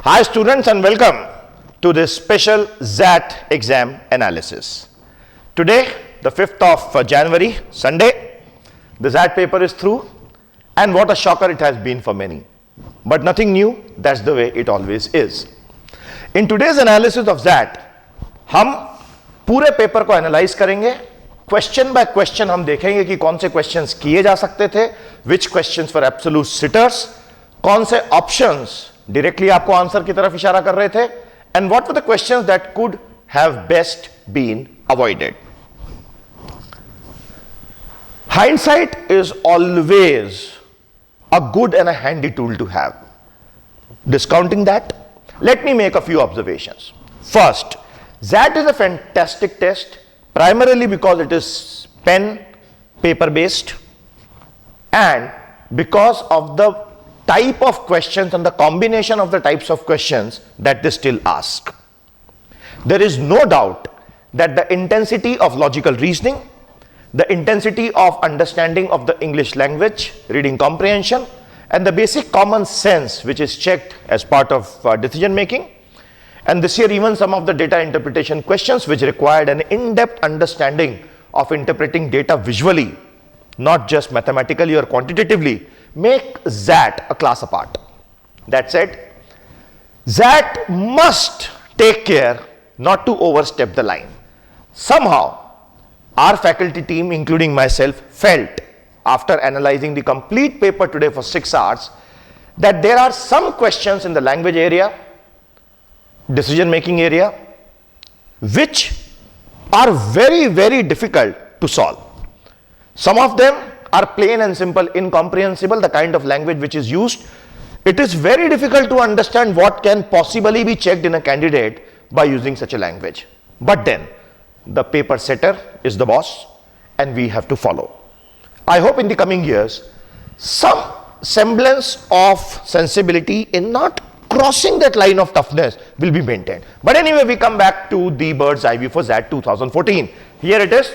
Hi students and welcome to this special XAT exam analysis. Today, the 5th of January, Sunday, the XAT paper is through and what a shocker it has been for many. But nothing new, that's the way it always is. In today's analysis of XAT, हम पूरे paper को analyse करेंगे, question by question हम देखेंगे कि कौन से questions किए जा सकते थे, विच क्वेश्चंस फॉर एब्सोल्यूट सिटर्स, कौन से ऑप्शंस डायरेक्टली आपको आंसर की तरफ इशारा कर रहे थे, and what were the questions that could have best been avoided. Hindsight is always a good and a handy tool to have. Discounting that, let me make a few observations. First, XAT is a fantastic test, primarily because it is pen, paper based, and because of the type of questions and the combination of the types of questions that they still ask. There is no doubt that the intensity of logical reasoning, the intensity of understanding of the English language, reading comprehension, and the basic common sense which is checked as part of decision making, and this year even some of the data interpretation questions which required an in-depth understanding of interpreting data visually, not just mathematically or quantitatively, make XAT a class apart. That said, XAT must take care not to overstep the line. Somehow, our faculty team, including myself, felt after analyzing the complete paper today for 6 hours that there are some questions in the language area, decision making area, which are very, very difficult to solve. Some of them are plain and simple incomprehensible, the kind of language which is used. It is very difficult to understand what can possibly be checked in a candidate by using such a language. But then, the paper setter is the boss and we have to follow. I hope in the coming years, some semblance of sensibility in not crossing that line of toughness will be maintained. But anyway, we come back to the bird's eye view for XAT 2014. Here it is.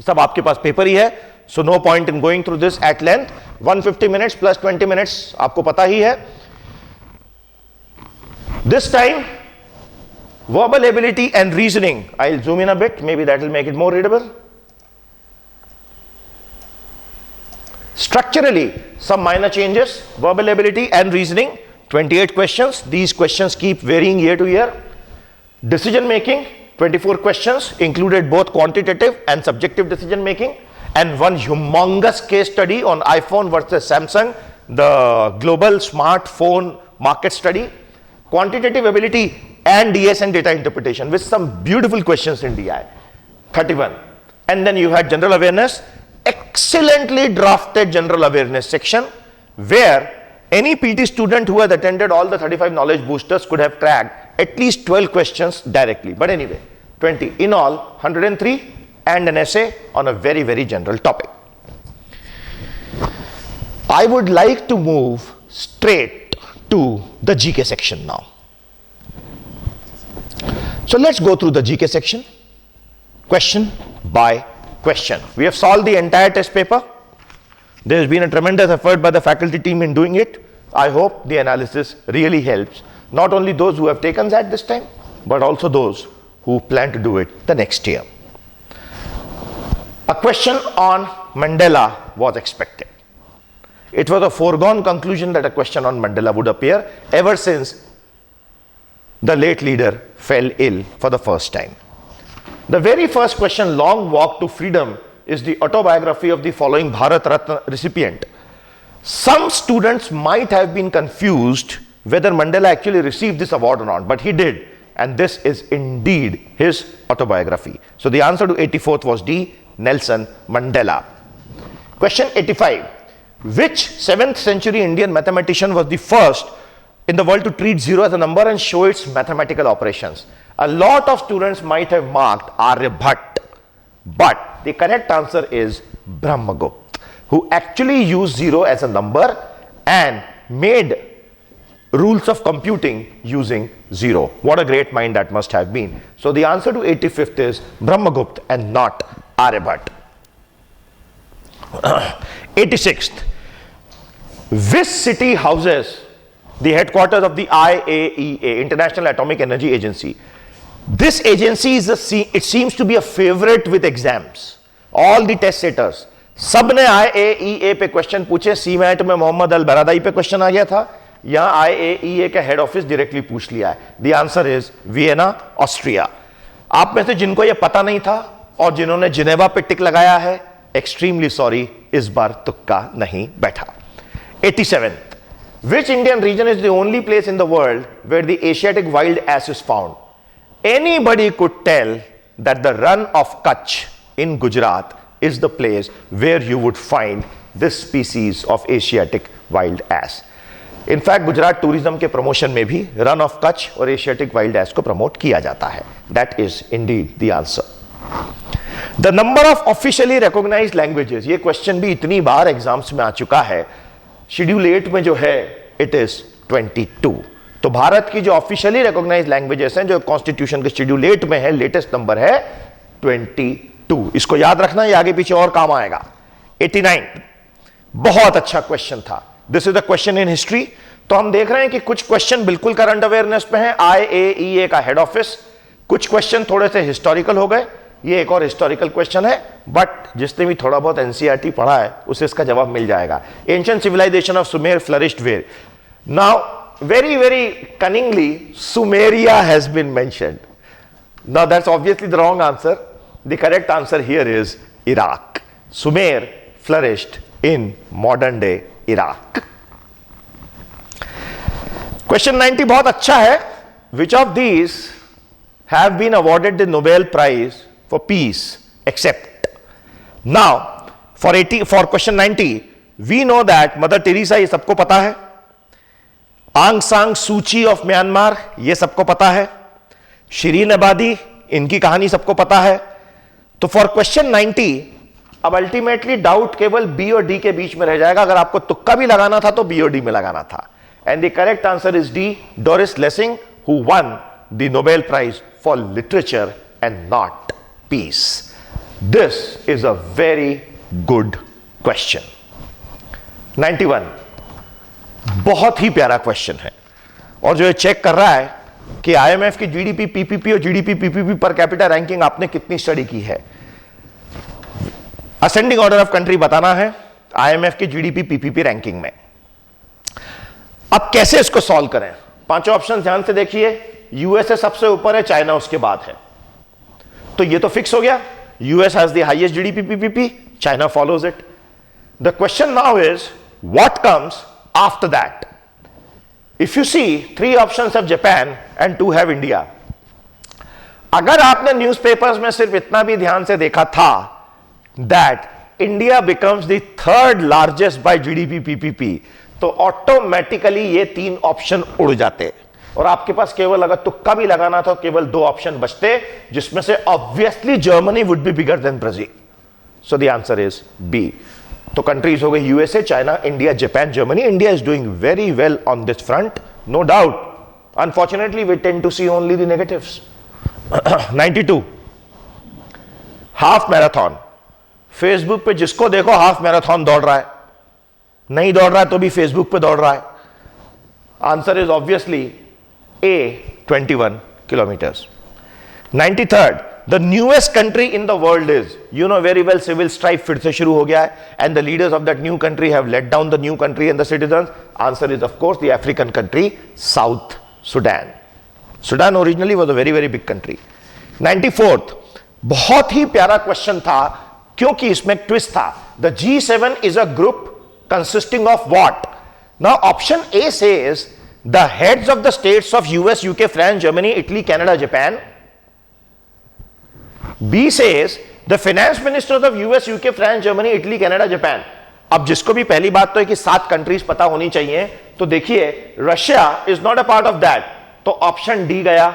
सब आपके पास paper ही है, so no point in going through this at length. 150 minutes plus 20 minutes आपको पता ही है. This time, verbal ability and reasoning. I'll zoom in a bit, maybe that will make it more readable. Structurally, some minor changes. Verbal ability and reasoning, 28 questions. These questions keep varying year to year. Decision making, 24 questions, included both quantitative and subjective decision making, and one humongous case study on iPhone versus Samsung, the global smartphone market study. Quantitative ability and DS and data interpretation with some beautiful questions in DI, 31. And then you had general awareness, excellently drafted general awareness section where any PT student who has attended all the 35 knowledge boosters could have cracked at least 12 questions directly. But anyway, 20 in all, 103, and an essay on a very, very general topic. I would like to move straight to the GK section now. So let's go through the GK section, question by question. We have solved the entire test paper. There has been a tremendous effort by the faculty team in doing it. I hope the analysis really helps not only those who have taken XAT this time, but also those who plan to do it the next year. A question on Mandela was expected. It was a foregone conclusion that a question on Mandela would appear ever since the late leader fell ill for the first time. The very first question, Long Walk to Freedom, is the autobiography of the following Bharat Ratna recipient. Some students might have been confused whether Mandela actually received this award or not, but he did, and this is indeed his autobiography. So the answer to 84th was D, Nelson Mandela. Question 85. Which 7th century Indian mathematician was the first in the world to treat zero as a number and show its mathematical operations? A lot of students might have marked Aryabhat, but the correct answer is Brahmagupta, who actually used zero as a number and made rules of computing using zero. What a great mind that must have been. So the answer to 85th is Brahmagupta and not Aryabhat. 86th. Which city houses the headquarters of the IAEA, International Atomic Energy Agency. This agency it seems to be a favorite with exams. All the test setters, सबने IAEA पे question पूछे. CMAT में मोहम्मद अल बरादाई पे question आ गया था, यहां IAEA का head office directly पूछ लिया है. The answer is Vienna, Austria. आप में से जिनको यह पता नहीं था और जिन्होंने जिनेवा पे टिक लगाया है, एक्सट्रीमली सॉरी, इस बार तुक्का नहीं बैठा. 87th. Which Indian region is the only place in the world where the Asiatic wild ass is found? Anybody could tell that the run of Kutch in Gujarat is the place where you would find this species of Asiatic wild ass. In fact, Gujarat tourism के promotion में भी run of Kutch और Asiatic wild ass को promote किया जाता है. That is indeed the answer. The number of officially recognized languages, ये question भी इतनी बार एग्जाम्स में आ चुका है. शेड्यूल 8 में जो है इट इज 22. तो भारत की जो ऑफिशियली रिकॉग्नाइज लैंग्वेजेस हैं, जो कॉन्स्टिट्यूशन के शेड्यूल 8 में है, लेटेस्ट नंबर है 22. इसको याद रखना, ये आगे पीछे और काम आएगा. 89. बहुत अच्छा क्वेश्चन था. This is the question in history. तो हम देख रहे हैं कि कुछ क्वेश्चन बिल्कुल करंट अवेयरनेस पे हैं, IAEA का हेड ऑफिस. कुछ क्वेश्चन थोड़े से हिस्टोरिकल हो गए. ये एक और हिस्टोरिकल क्वेश्चन है, बट जिसने भी थोड़ा बहुत एनसीईआरटी पढ़ा है उसे इसका जवाब मिल जाएगा. Ancient civilisation of Sumer flourished where. Now very very cunningly Sumeria has been mentioned. Now that's obviously the wrong answer. The correct answer here is Iraq. Sumer flourished in modern day Iraq. Question 90 बहुत अच्छा है. Which of these have been awarded the Nobel prize for peace except? Now for question 90, we know that Mother Teresa, ये सबको पता है. आंग सांग सूची ऑफ म्यांमार, ये सबको पता है. शिरीन अबादी, इनकी कहानी सबको पता है. तो फॉर क्वेश्चन 90 अब अल्टीमेटली डाउट केवल बी और डी के बीच में रह जाएगा. अगर आपको तुक्का भी लगाना था तो बी और डी में लगाना था. And the correct answer is D, Doris Lessing, who won the Nobel prize for literature and not peace. This is a very good question. 91. बहुत ही प्यारा क्वेश्चन है, और जो ये चेक कर रहा है कि IMF की GDP PPP और GDP PPP per capita ranking आपने कितनी स्टडी की है. असेंडिंग ऑर्डर ऑफ कंट्री बताना है IMF की GDP PPP रैंकिंग में. अब कैसे इसको सॉल्व करें? पांचों ऑप्शन ध्यान से देखिए. यूएसए सबसे ऊपर है, चाइना उसके बाद है, तो ये तो फिक्स हो गया. US has the highest GDP PPP, China follows it. The question now is what comes after that. If you see 3 options have Japan and 2 have India. अगर आपने न्यूज़पेपर्स में सिर्फ इतना भी ध्यान से देखा था that India becomes the 3rd largest by GDP PPP, तो ऑटोमेटिकली ये 3 ऑप्शन उड़ जाते और आपके पास केवल, अगर तुक्का भी लगाना था, केवल 2 ऑप्शन बचते, जिसमें से obviously Germany would be bigger than Brazil. So the answer is B. तो कंट्रीज हो गई USA, China, India, Japan, Germany. India is doing very well on this front, no doubt. Unfortunately we tend to see only the negatives. 92. Half marathon. Facebook पे जिसको देखो half marathon दौड़ रहा है, नहीं दौड़ रहा है तो भी फेसबुक पे दौड़ रहा है. Answer is obviously A, 21 kilometers. 93rd, the newest country in the world is, you know very well, civil strife फिर से शुरू हो गया है, and the leaders of that new country have let down the new country and the citizens. Answer is of course the African country South Sudan. Sudan originally was a very very big country. 94th, बहुत ही प्यारा question था क्योंकि इसमें एक twist था. The G7 is a group consisting of what? Now option A says the heads of the states of US, UK, France, Germany, Italy, Canada, Japan. B says the finance ministers of US, UK, France, Germany, Italy, Canada, Japan. अब जिसको भी पहली बात तो है कि 7 countries पता होनी चाहिए, तो देखिए Russia is not a part of that, तो ऑप्शन डी गया,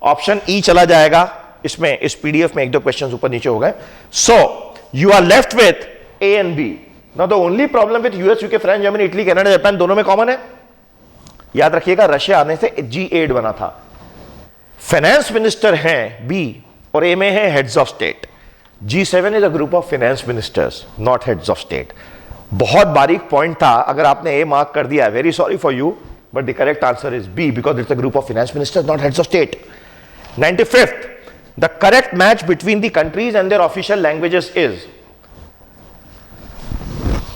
ऑप्शन ई चला जाएगा. इसमें इस पीडीएफ में 1-2 क्वेश्चन ऊपर नीचे हो गए. So you are left with A and B. Now the only problem with US, UK, France, Germany, Italy, Canada, Japan, दोनों में कॉमन है. याद रखिएगा रशिया आने से G8 बना था. फाइनेंस मिनिस्टर हैं बी और ए में है heads of state. G7 is a group of finance ministers, not heads of state. बहुत बारीक पॉइंट था, अगर आपने ए मार्क कर दिया, very sorry for you. but the correct answer is B because it's a group of finance ministers, not heads of state. 95th, the correct match between the countries and their official languages is.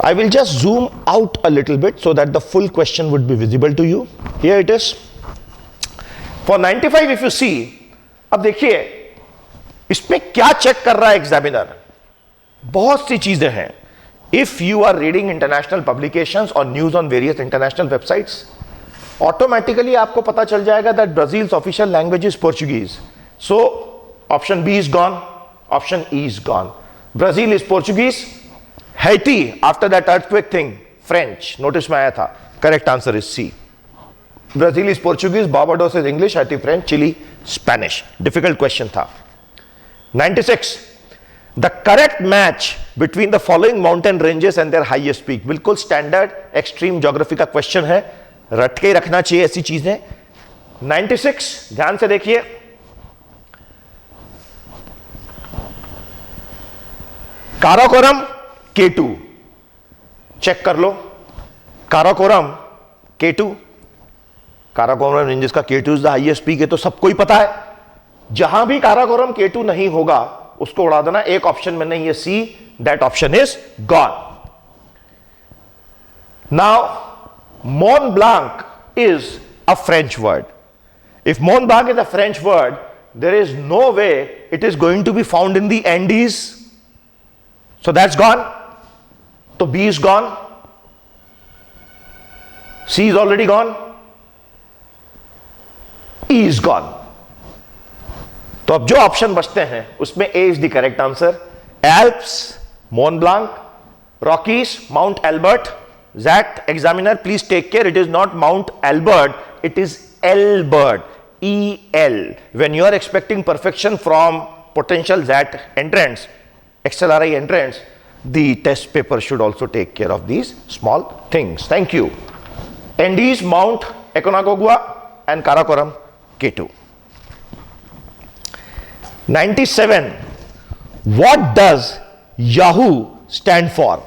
I will just zoom out a little bit so that the full question would be visible to you. Here it is. For 95, if you see, अब देखिए इसमें क्या check कर रहा है examiner, बहुत सी चीजें हैं. If you are reading international publications or news on various international websites, automatically आपको पता चल जाएगा that Brazil's official language is Portuguese. So option B is gone, option E is gone. Brazil is Portuguese. Haiti, after that earthquake thing, French. Notice में आया था. Correct answer is C. Brazil is Portuguese, Barbados is English, Haiti French, Chile Spanish. Difficult question था. 96. The correct match between the following mountain ranges and their highest peak. बिल्कुल standard extreme geography का question है. रट के रखना चाहिए ऐसी चीजें. 96, ध्यान से देखिए. काराकोरम K2 चेक कर लो. काराकोरम K2, काराकोरम रेंजेस का K2 is the highest peak है तो सबको ही पता है. जहां भी काराकोरम K2 नहीं होगा उसको उड़ा देना. एक ऑप्शन में नहीं है C, that option is gone. Now Mont Blanc is a French word. If Mont Blanc is a French word, there is no way it is going to be found in the Andes. So that's gone. So B is gone. C is already gone. E is gone. तो अब जो option बचते हैं उसमें A is the correct answer. Alps, Mont Blanc, Rockies, Mount Albert. That examiner, please take care. It is not Mount Albert. It is Elbert. E-L. When you are expecting perfection from potential that entrance, XLRI entrance, the test paper should also take care of these small things. Thank you. Andes, Mount Aconcagua and Karakoram K2. 97. What does Yahoo stand for?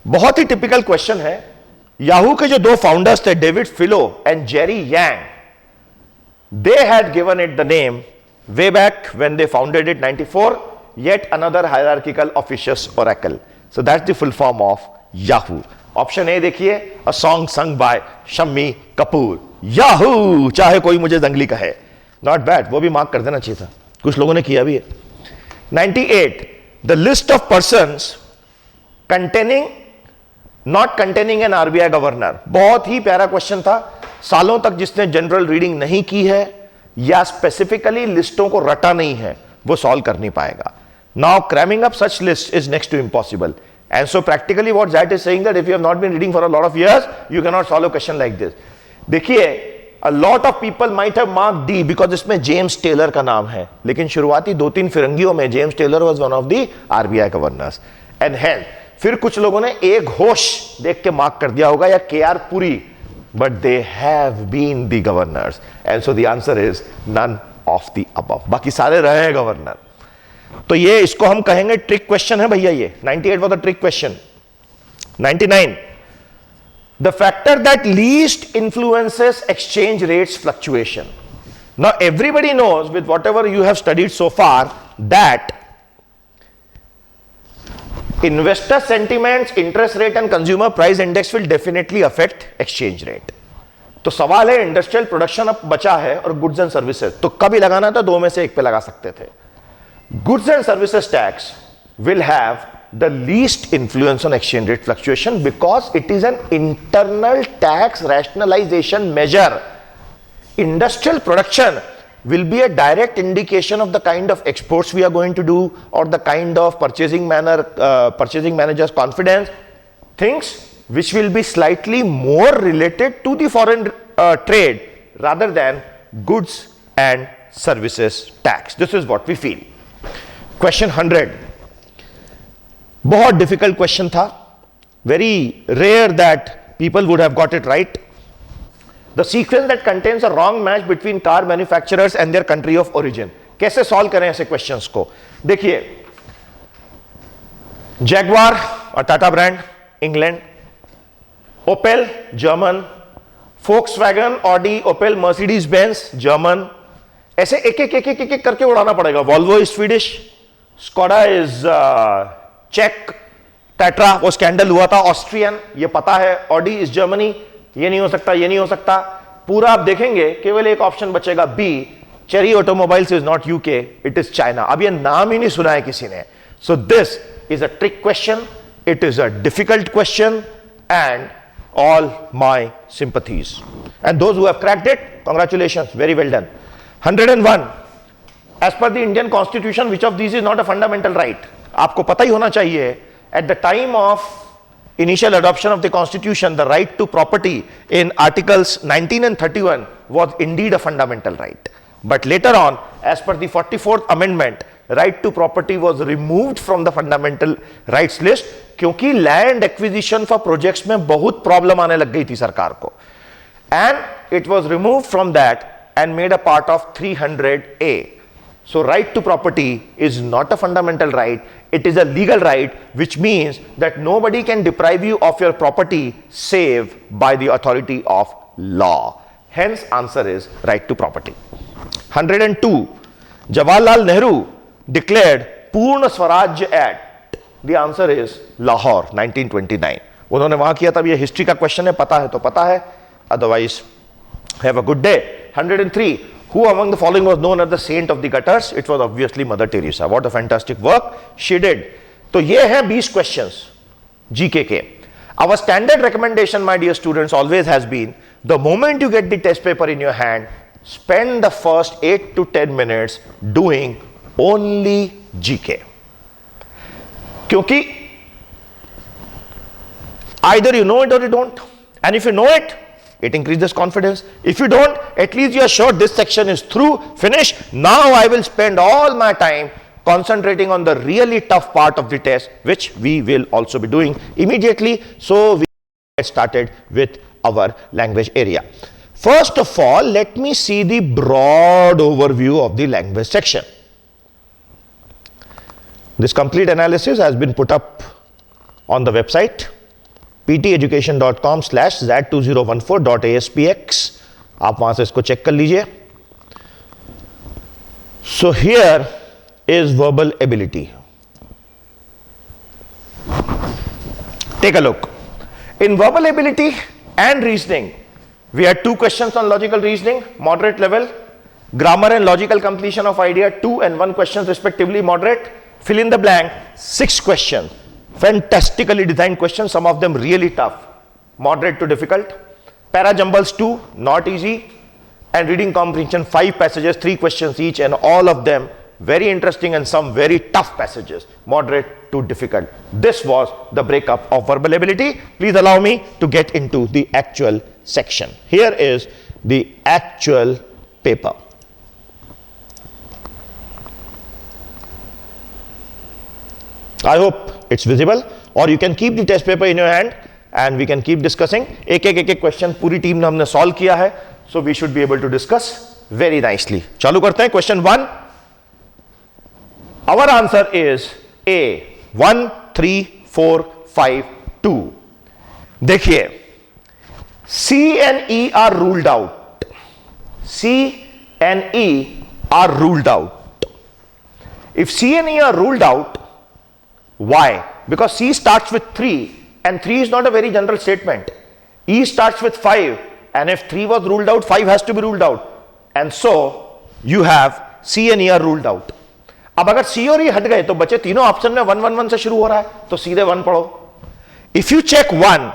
बहुत ही typical question है. Yahoo के जो दो founders थे, David Filo and Jerry Yang, they had given it the name way back when they founded it 94, yet another hierarchical officious oracle. So that's the full form of Yahoo. Option A देखिए, a song संग by Shammi Kapoor. Yahoo, चाहे कोई मुझे जंगली कहे. Not bad, वो भी mark कर देना चाहिए था, कुछ लोगों ने किया भी है. 98. The list of persons containing not containing N RBI governor. बहुत ही प्यारा क्वेश्चन था. सालों तक जिसने जनरल रीडिंग नहीं की है या स्पेसिफिकली लिस्टों को रटा नहीं है वो सॉल्व कर नहीं पाएगा. Now cramming up such list is next to impossible. And so practically what that is saying that if you have not been reading for a lot of years you can not solve a question like this. देखिए, a lot of people might have marked D because इसमें James Taylor का नाम है, लेकिन शुरुआती 2-3 फिरंगियों में James Taylor was one of the RBI governors. And hence फिर कुछ लोगों ने एक घोष देख के मार्क कर दिया होगा या K R Puri, but they have been the governors and so the answer is none of the above. बाकी सारे रहे हैं गवर्नर. तो ये इसको हम कहेंगे ट्रिक क्वेश्चन है भैया. ये 98 was the trick question. 99. The factor that least influences exchange rates fluctuation. Now everybody knows with whatever you have studied so far that investor sentiments, interest rate and consumer price index will definitely affect exchange rate. तो सवाल है, industrial production अब बचा है और goods and services, तो कभी लगाना था, दो में से एक पे लगा सकते थे. Goods and services tax will have the least influence on exchange rate fluctuation because it is an internal tax rationalisation measure. Industrial production will be a direct indication of the kind of exports we are going to do or the kind of purchasing manager's confidence, things which will be slightly more related to the foreign trade rather than goods and services tax. This is what we feel. Question 100. बहुत difficult question था. Very rare that people would have got it right. The sequence that contains a wrong match between car manufacturers and their country of origin. कैसे solve करें ऐसे questions को? देखिए, Jaguar और Tata brand England, Opel German, Volkswagen, Audi, Opel, Mercedes Benz German, ऐसे एक एक एक एक एक एक करके उड़ाना पड़ेगा। Volvo is Swedish, Skoda is चेक, टेट्रा वो स्कैंडल हुआ था ऑस्ट्रियन, ये पता है। ऑडी इज जर्मनी, ये नहीं हो सकता, ये नहीं हो सकता। पूरा आप देखेंगे केवल एक ऑप्शन बचेगा B, Chery automobiles is not UK, it is China. अब ये नाम ही नहीं सुना है किसी ने। So this is a trick question, it is a difficult question, and all my sympathies, and those who have cracked it, congratulations, very well done. 101, as per the Indian constitution, which of these is not a fundamental right? आपको पता ही होना चाहिए, at the time of initial adoption of the constitution, the right to property in articles 19 and 31 was indeed a fundamental right, but later on, as per the 44th amendment, right to property was removed from the fundamental rights list, क्योंकि land acquisition for projects में बहुत problem आने लग गई थी सरकार को, and it was removed from that and made a part of 300A. So right to property is not a fundamental right, it is a legal right, which means that nobody can deprive you of your property save by the authority of law. Hence answer is right to property. 102, Jawaharlal Nehru declared Purna Swaraj Act. The answer is Lahore, 1929. उन्होंने वहां किया, तब ये history का question है, पता है तो पता है, otherwise have a good day. 103, who among the following was known as the saint of the gutters? It was obviously Mother Teresa. What a fantastic work she did. तो ये हैं 20 questions GK के. Our standard recommendation, my dear students, always has been, the moment you get the test paper in your hand, spend the first 8 to 10 minutes doing only GK. क्योंकि either you know it or you don't, and if you know it, it increases confidence. If you don't, at least you are sure this section is through, finished. Now I will spend all my time concentrating on the really tough part of the test, which we will also be doing immediately. So we get started with our language area. First of all, let me see the broad overview of the language section. This complete analysis has been put up on the website pteducation.com/zat2014.aspx. आप वहां से इसको check कर लीजिए. So here is verbal ability. Take a look. In verbal ability and reasoning, we had 2 questions on logical reasoning, moderate level, grammar and logical completion of idea 2 and 1 questions respectively, moderate. Fill in the blank, 6 questions, fantastically designed questions, some of them really tough, moderate to difficult. Para jumbles 2, not easy, and reading comprehension 5 passages, 3 questions each, and all of them very interesting and some very tough passages, moderate to difficult. This was the breakup of verbal ability. Please allow me to get into the actual section. Here is the actual paper. I hope it's visible, or you can keep the test paper in your hand and we can keep discussing. एक एक question पूरी team ने हमने solve किया है, so we should be able to discuss very nicely. चालू करते हैं. Question 1. Our answer is A. 1, 3, 4, 5, 2. देखिए, C and E are ruled out. C and E are ruled out. If C and E are ruled out, why? Because C starts with 3 and 3 is not a very general statement. E starts with 5, and if 3 was ruled out, 5 has to be ruled out, and so you have C and E are ruled out. अब अगर C और E हट गए तो बचे तीनों option में 1 1 1 से शुरू हो रहा है, तो सीधे 1 पढ़ो. If you check 1,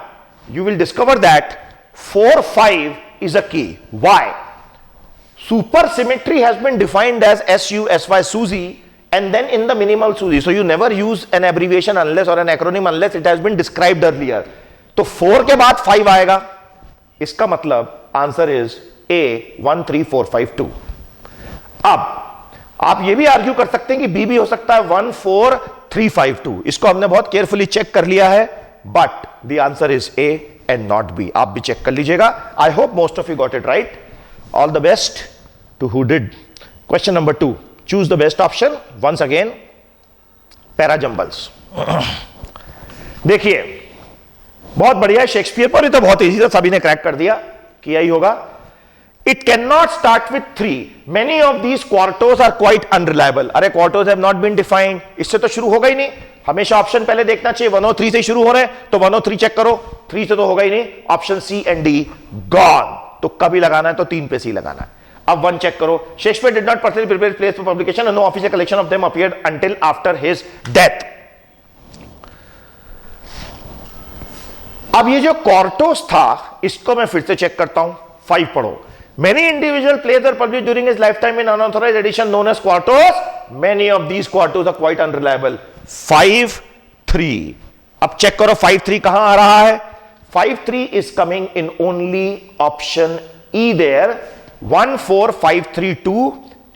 you will discover that 4 5 is a key. Why? Supersymmetry has been defined as SU SY SUSY, and then in the minimal SUSY. So you never use an abbreviation unless, or an acronym unless it has been described earlier. तो 4 के बाद 5 आएगा, इसका मतलब answer is A. 1 3 4 5 2. अब आप ये भी आर्ग्यू कर सकते हैं कि B भी हो सकता है 1 4 3 5 2. इसको हमने बहुत केयरफुली चेक कर लिया है, but the answer is A and not B. आप भी चेक कर लीजिएगा. I hope most of you got it right. All the best to who did. Question number 2. Choose the best option. Once again, para jumbles. देखिए, बहुत बढ़िया है. Shakespeare पर, ये तो बहुत इजी था, सभी ने क्रैक कर दिया. किया ही होगा. It cannot start with 3. Many of these quartos are quite unreliable. अरे quartos have not been defined. इससे तो शुरू होगा ही नहीं. हमेशा ऑप्शन पहले देखना चाहिए. 103 से शुरू हो रहे हैं तो 103 चेक करो. 3 से तो होगा ही नहीं. Option C and D gone. तो कभी लगाना है तो 3 पे सी लगाना है. अब 1 चेक करो. Shakespeare did not personally prepare plays for publication and no official collection of them appeared until after his death. अब ये जो कॉर्टोस था इसको मैं फिर से चेक करता हूं. 5 पढ़ो. Many individual plays are published during his lifetime in unauthorized edition known as quartos. Many of these quartos are quite unreliable. 5-3. अब चेक करो 5-3 कहां आ रहा है. 5-3 is coming in only option E there. 1-4-5-3-2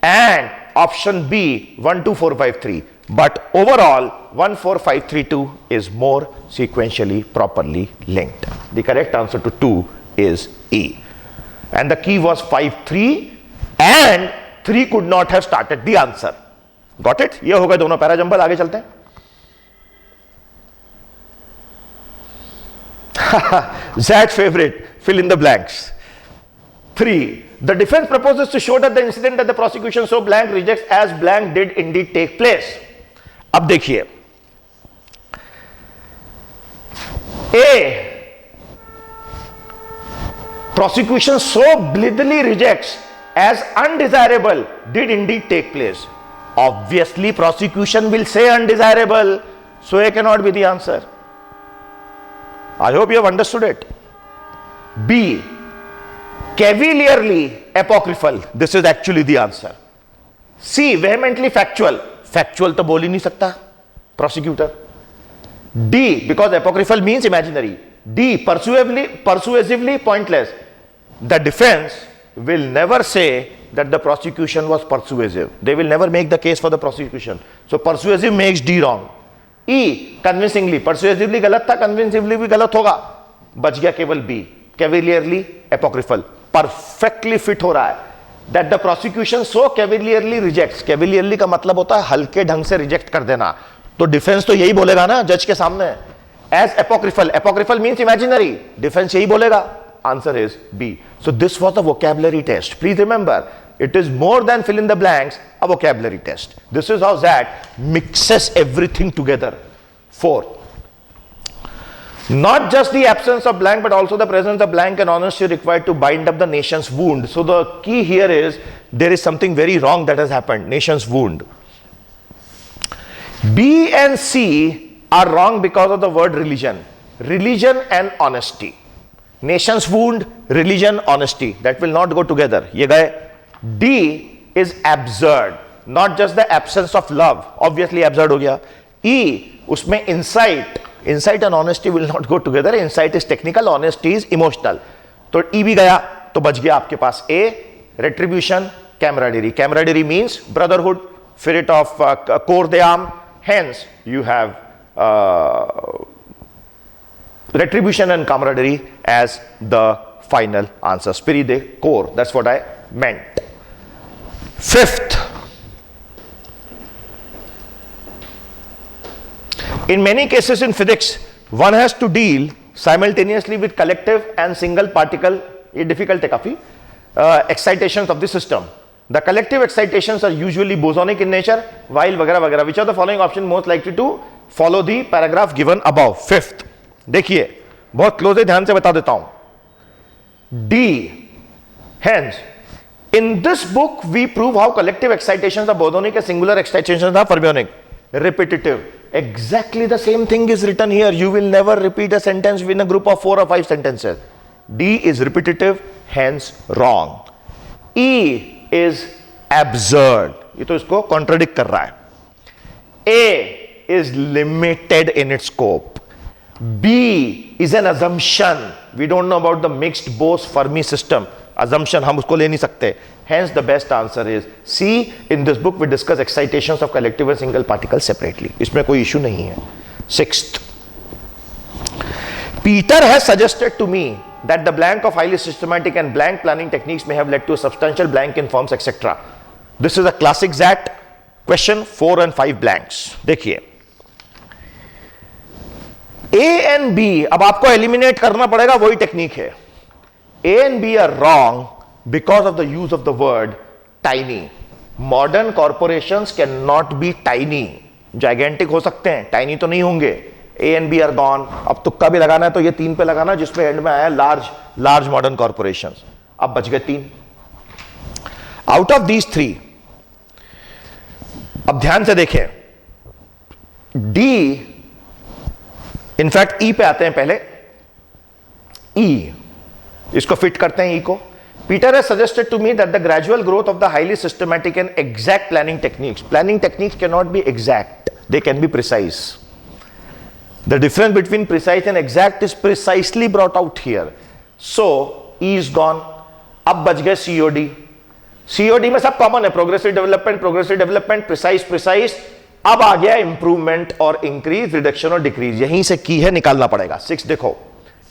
and option B 1-2-4-5-3. But overall 1-4-5-3-2 is more sequentially properly linked. The correct answer to 2 is E. And the key was 5-3 and 3 could not have started the answer. Got it? ये हो गए दोनों para jumble. आगे चलते हैं. That favorite, fill in the blanks. 3. The defense proposes to show that the incident that the prosecution so blank rejects as blank did indeed take place. अब देखिए. A. Prosecution so blithely rejects as undesirable did indeed take place. Obviously, prosecution will say undesirable, so A cannot be the answer. I hope you have understood it. B. Cavalierly apocryphal. This is actually the answer. C. Vehemently factual. Factual तो बोल ही नहीं सकता prosecutor. D. Because apocryphal means imaginary. D. Persuasively pointless. The defense will never say that the prosecution was persuasive. They will never make the case for the prosecution. So persuasive makes D wrong. E. Convincingly. Persuasively गलत था, convincingly भी गलत होगा. बच गया केवल B. Cavalierly apocryphal. Perfectly fit हो रहा है. That the prosecution so cavalierly rejects. Cavalierly का मतलब होता है हल्के ढंग से रिजेक्ट कर देना. तो डिफेंस तो यही बोलेगा ना जज के सामने. As apocryphal. Apocryphal means imaginary. Defense यही बोलेगा. Answer is B. So this was a vocabulary test. Please remember, it is more than fill in the blanks, a vocabulary test. This is how Zat mixes everything together. 4. Not just the absence of blank, but also the presence of blank and honesty required to bind up the nation's wound. So the key here is there is something very wrong that has happened. Nation's wound. B and C are wrong because of the word religion. Religion and honesty. Nation's wound, religion, honesty. That will not go together. ये गए. D is absurd. Not just the absence of love. Obviously absurd हो गया. E उसमें insight. Insight and honesty will not go together. Insight is technical, honesty is emotional. तो E भी गया. तो बच गया आपके पास A. Retribution, camaraderie. Camaraderie means brotherhood, spirit of corps d'armes. Hence you have retribution and camaraderie as the final answer. Spirit de corps, that's what I meant. 5th, in many cases in physics one has to deal simultaneously with collective and single particle. ये difficult है काफी. Excitations of the system. The collective excitations are usually bosonic in nature, while वगैरह वगैरह. Which of the following option most likely to follow the paragraph given above? 5th. देखिए बहुत close है, ध्यान से बता देता हूं. D. Hence, in this book we prove how collective excitations are bosonic and singular excitations are fermionic. Repetitive. Exactly the same thing is written here. You will never repeat a sentence in a group of 4 or 5 sentences. D is repetitive, hence wrong. E is absurd. ये तो इसको contradict कर रहा है. A is limited in its scope. B is an assumption. We don't know about the mixed Bose-Fermi system. Assumption, हम उसको ले नहीं सकते. Hence the best answer is C. In this book we discuss excitations of collective and single particles separately. इसमें कोई issue नहीं है. 6th. Peter has suggested to me that the blank of highly systematic and blank planning techniques may have led to a substantial blank in forms, etc. This is a classic ZAT question. 4 and 5 blanks. देखिए A and B, अब आपको eliminate करना पड़ेगा, वही technique है. A and B are wrong because of the use of the word tiny. Modern corporations cannot be tiny. Gigantic हो सकते हैं, tiny तो नहीं होंगे. A and B are gone. अब तुक्का भी लगाना है तो ये 3 पे लगाना जिसमें एंड में आया large modern corporations. अब बच गए 3. Out of these 3, अब ध्यान से देखें, D, इनफैक्ट E पे आते हैं पहले. E, इसको फिट करते हैं E को. Peter has suggested to me that the gradual growth of the highly systematic and exact planning techniques cannot be exact, they can be precise. The difference between precise and exact is precisely brought out here. So E is gone. अब बच गए COD. COD में सब common है, progressive development, precise. अब आ गया improvement और increase, reduction और डिक्रीज. यहीं से की है, निकालना पड़ेगा. 6 देखो,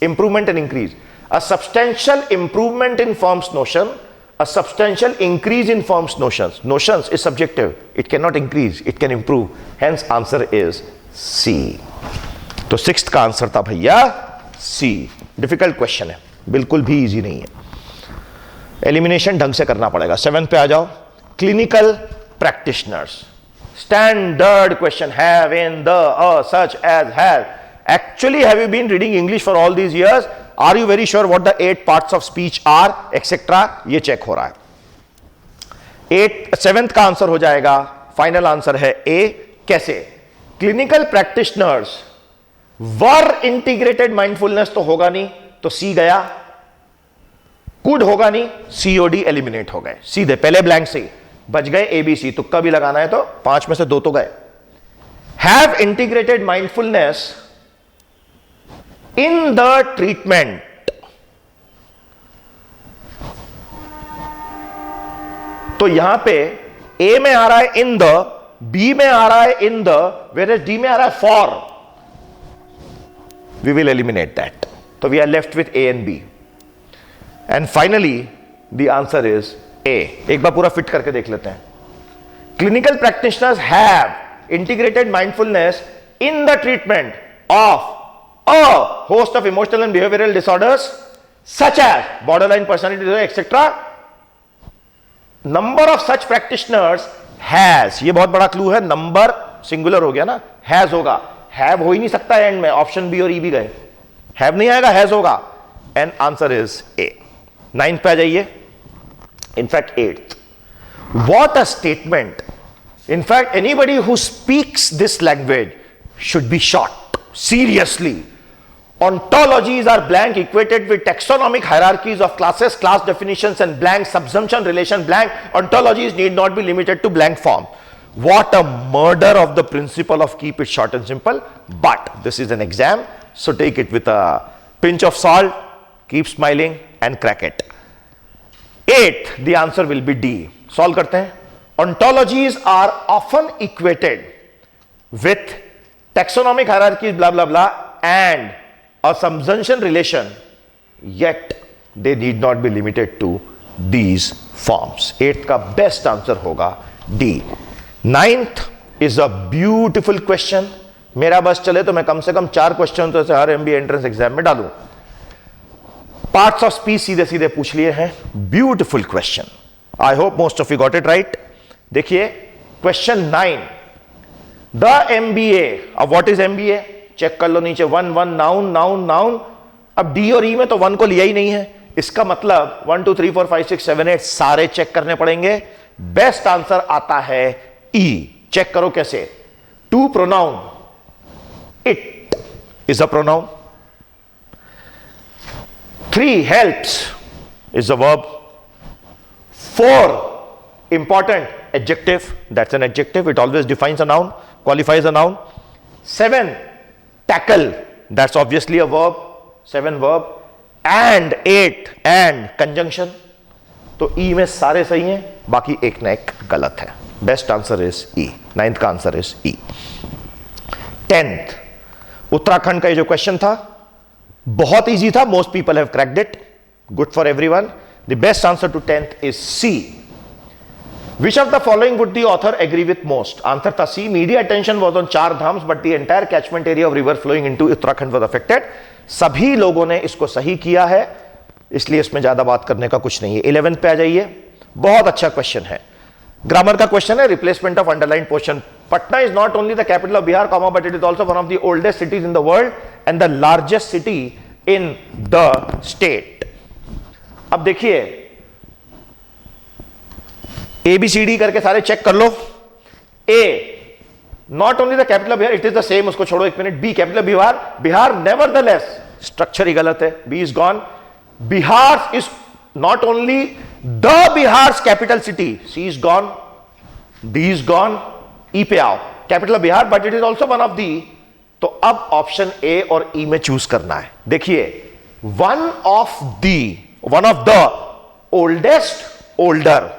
improvement and increase. A substantial improvement in firm's notion, a substantial increase in firm's notions. Notions is subjective. It cannot increase, it can improve. Hence answer is C. तो 6th का आंसर था भैया C. डिफिकल्ट क्वेश्चन है, बिल्कुल भी easy नहीं है. Elimination ढंग से करना पड़ेगा. 7th पे आ जाओ. Clinical practitioners. Standard question. Have, in, the, such as, has. Actually, have you been reading English for all these years? Are you very sure what the 8 parts of speech are, etc.? ये check हो रहा है. 7th का answer हो जाएगा, final answer है A. कैसे? Clinical practitioners वर integrated mindfulness तो होगा नहीं, तो C गया. कुड होगा नहीं, COD एलिमिनेट हो गए सीधे, पहले ब्लैंक से बच गए ABC. तुक्का भी लगाना है तो 5 में से 2 तो गए. Have integrated mindfulness in the treatment, तो यहां पे A में आ रहा है in the, B में आ रहा है in the, whereas D में आ रहा है for. We will eliminate that. So we are left with A and B. And finally the answer is A. एक बार पूरा फिट करके देख लेते हैं. Clinical practitioners have integrated mindfulness in the treatment of a host of emotional and behavioral disorders such as borderline personality disorder, etc. Number of such practitioners has, ये बहुत बड़ा clue है. नंबर सिंगुलर हो गया ना, हैज होगा. Have हो ही नहीं सकता एंड में, ऑप्शन बी और ई भी गए. हैव नहीं आएगा, हैज होगा. And answer is a. 9th पे आ जाइए. In fact 8th. What a statement. In fact, anybody who speaks this language should be shot. Seriously. Ontologies are blank equated with taxonomic hierarchies of classes, class definitions and blank subsumption relation blank. Ontologies need not be limited to blank form. What a murder of the principle of keep it short and simple. But this is an exam, so take it with a pinch of salt, keep smiling and crack it. 8th, the answer will be D. Solve करते हैं. Ontologies are often equated with taxonomic hierarchies blah blah blah and a subsumption relation, yet they need not be limited to these forms. 8th का best answer होगा D. 9th is a beautiful question. मेरा बस चले तो मैं कम से कम 4 question तो हर MBA entrance exam में डालूं. पार्ट्स ऑफ स्पीच सीधे सीधे पूछ लिए हैं. Beautiful question. I hope most of you got it right. देखिए क्वेश्चन 9. The MBA. अब व्हाट इज MBA? चेक कर लो नीचे. 1 नाउन नाउन नाउन. अब डी और ई में तो 1 को लिया ही नहीं है, इसका मतलब 1 2 3 4 5 6 7 8 सारे चेक करने पड़ेंगे. बेस्ट आंसर आता है ई. चेक करो कैसे. 2 pronoun. It is a pronoun. 3 helps is a verb. 4 important adjective, that's an adjective, it always defines a noun, qualifies a noun. 7 tackle, that's obviously a verb. 7 verb. And 8 and conjunction. तो E में सारे सही हैं, बाकी एक ना एक गलत है. Best answer is E. 9th का answer is E. 10th Uttarakhand का ये जो क्वेश्चन था बहुत इजी था. Most people have cracked it. Good for everyone. The best answer to 10th इज C. Which of the following would the author agree with most? Answer था C. Media attention was on Char Dhams, but the entire catchment area of river flowing into Uttarakhand was affected. सभी लोगों ने इसको सही किया है. इसलिए इसमें ज्यादा बात करने का कुछ नहीं है। 11th पे आ जाइए, बहुत अच्छा क्वेश्चन है, ग्रामर का क्वेश्चन है, replacement of underline portion. Patna is not only the capital of Bihar comma but it is also one of the oldest cities in the world and the largest city in the state. अब देखिए ABCD करके सारे check कर लो। A not only the capital of Bihar, it is the same, उसको छोड़ो एक minute. B capital Bihar, Bihar nevertheless, structure ही गलत है, B is gone. Bihar is not only the Bihar capital city, C is gone, D is gone. E पे आओ, capital of Bihar but it is also one of the. तो अब ऑप्शन A और E में choose करना है। देखिए one of the oldest, older,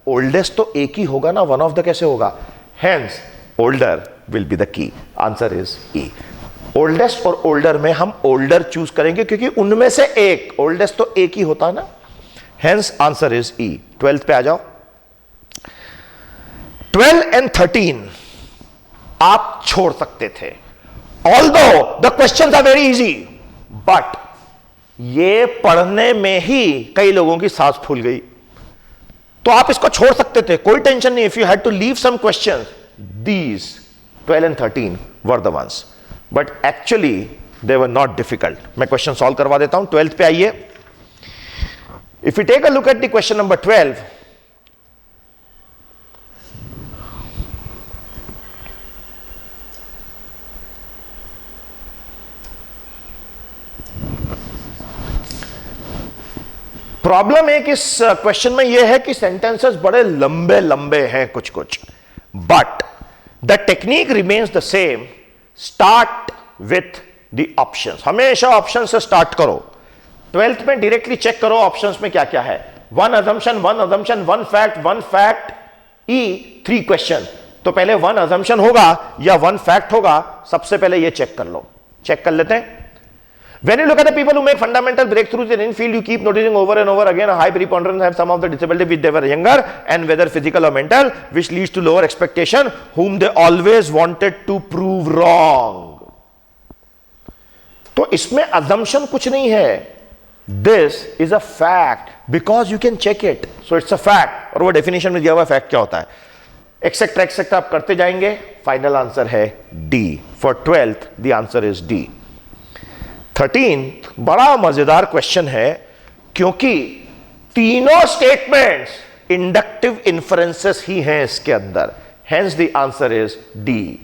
oldest तो एक ही होगा ना, वन ऑफ द कैसे होगा? Hence older will be the key, answer is E. Oldest और ओल्डर में हम ओल्डर चूज करेंगे क्योंकि उनमें से एक, ओल्डेस्ट तो एक ही होता है ना, hence answer is E. 12th पे आ जाओ। 12 and 13 आप छोड़ सकते थे, although the questions are very easy, but ये पढ़ने में ही कई लोगों की सांस फूल गई, तो आप इसको छोड़ सकते थे, कोई टेंशन नहीं। If you had to leave some questions, these 12 and 13 were the ones, but actually they were not difficult. मैं क्वेश्चन सॉल्व करवा देता हूं। 12th पे आइए। If you take a look at the question number 12, problem एक इस question में यह है कि सेंटेंसेस बड़े लंबे लंबे हैं कुछ कुछ, but the technique remains the same. Start with the options, हमेशा ऑप्शन से स्टार्ट करो। 12th में डायरेक्टली चेक करो ऑप्शंस में क्या क्या है। वन अजम्पशन, वन फैक्ट, ई 3 क्वेश्चन। तो पहले वन अजम्पशन होगा या वन फैक्ट होगा, सबसे पहले ये चेक कर लो। चेक कर लेते हैं। When you look at the people who make fundamental breakthroughs in any field, you keep noticing over and over again a high preponderance have some of the disability which they were younger, and whether physical or mental, which leads to lower expectation, whom they always wanted to prove wrong. तो इसमें assumption कुछ नहीं है. This is a fact because you can check it. So it's a fact. और वो definition में दिया हुआ fact क्या होता है? Etcetera आप करते जाएंगे. Final answer है D. For 12th, the answer is D. 13th बड़ा मजेदार क्वेश्चन है क्योंकि तीनों स्टेटमेंट्स इंडक्टिव इन्फरेंसेस ही हैं इसके अंदर, hence the answer is D.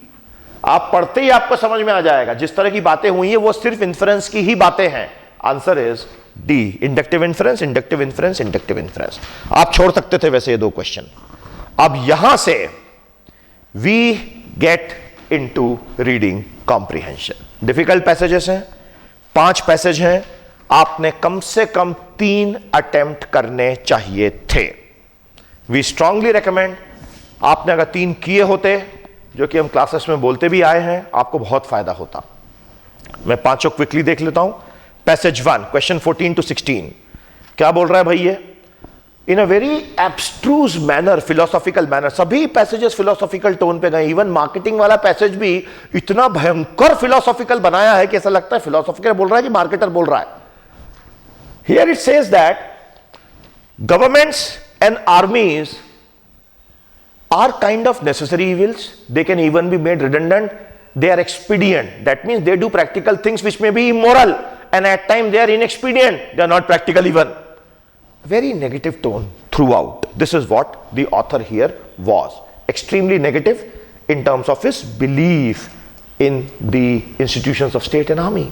आप पढ़ते ही आपको समझ में आ जाएगा, जिस तरह की बातें हुई है वो सिर्फ इन्फरेंस की ही बातें हैं। Answer is D, inductive inference, inductive inference, inductive inference. आप छोड़ सकते थे वैसे ये 2 क्वेश्चन। अब यहां से we get into reading comprehension. Difficult passages हैं, 5 पैसेज हैं, आपने कम से कम 3 अटेम्प्ट करने चाहिए थे। वी स्ट्रांगली रिकमेंड, आपने अगर 3 किए होते, जो कि हम क्लासेस में बोलते भी आए हैं, आपको बहुत फायदा होता। मैं 5 क्विकली देख लेता हूं। पैसेज 1, क्वेश्चन 14 to 16, क्या बोल रहा है भाई ये? In a very abstruse manner, philosophical manner. सभी पैसेजेस फिलोसॉफिकल टोन पे गए, इवन मार्केटिंग वाला पैसेज भी इतना भयंकर फिलोसॉफिकल बनाया है कि ऐसा लगता है फिलोसॉफिकल बोल रहा है कि मार्केटर बोल रहा है। Here it says that governments and armies are kind of necessary evils, they can even be made redundant, they are expedient, that means they do practical things which may be immoral and at time they are inexpedient, they are not practical even. Very negative tone throughout. This is what the author here was. Extremely negative in terms of his belief in the institutions of state and army.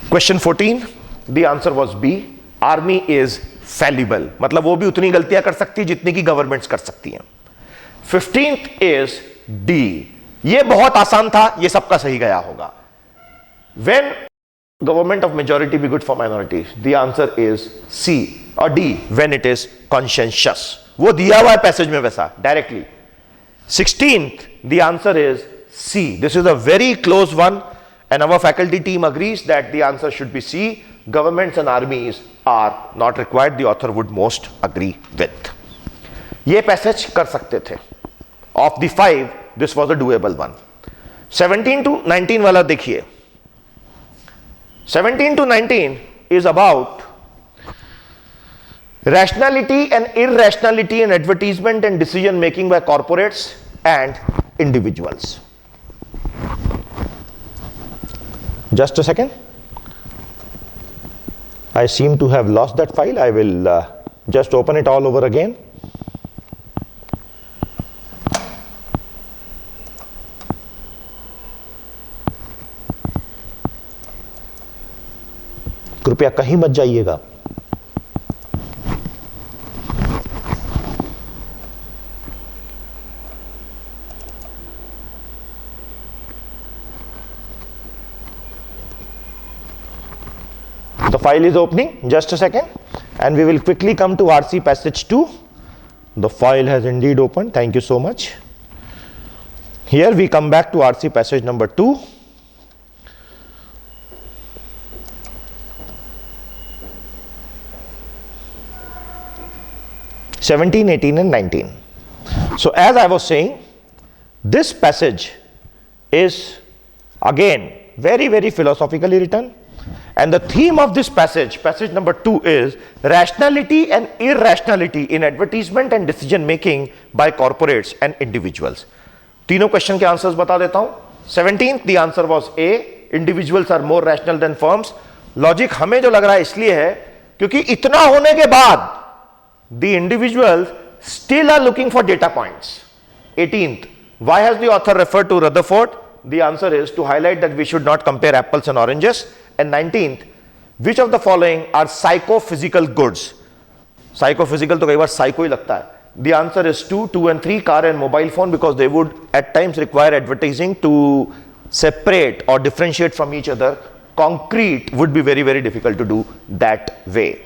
Question 14, the answer was B. Army is fallible. मतलब वो भी उतनी गलतियां कर सकती है जितनी की गवर्नमेंट्स कर सकती हैं। 15th is D. ये बहुत आसान था, ये सबका सही गया होगा। When government of majority be good for minorities? The answer is C or D, when it is conscientious. वो दिया हुआ है पैसेज में वैसा directly. 16th, the answer is C. This is a very close one and our faculty team agrees that the answer should be C. Governments and armies are not required, the author would most agree with. ये passage कर सकते थे। Of the 5, this was a doable one. 17 to 19 वाला देखिए। 17 to 19 is about Rationality and irrationality in advertisement and decision making by corporates and individuals. Just a second. I seem to have lost that file. I will just open it all over again. कृपया कहीं मत जाइएगा. The file is opening, just a second, and we will quickly come to RC passage 2. The file has indeed opened, thank you so much. Here we come back to RC passage number 2. (17, 18 and 19). So as I was saying, this passage is again very, very philosophically written. And the theme of this passage, passage number 2, is rationality and irrationality in advertisement and decision making by corporates and individuals. तीनों question के answers बता देता हूं. 17th, the answer was A. Individuals are more rational than firms. Logic हमें जो लग रहा है इसलिए है क्योंकि इतना होने के बाद the individuals still are looking for data points. 18th, why has the author referred to Rutherford? The answer is to highlight that we should not compare apples and oranges. And 19th, which of the following are psychophysical goods? Psychophysical तो कई बार psycho ही लगता है. The answer is 2, 2 and 3, car and mobile phone, because they would at times require advertising to separate or differentiate from each other. Concrete would be very, very difficult to do that way.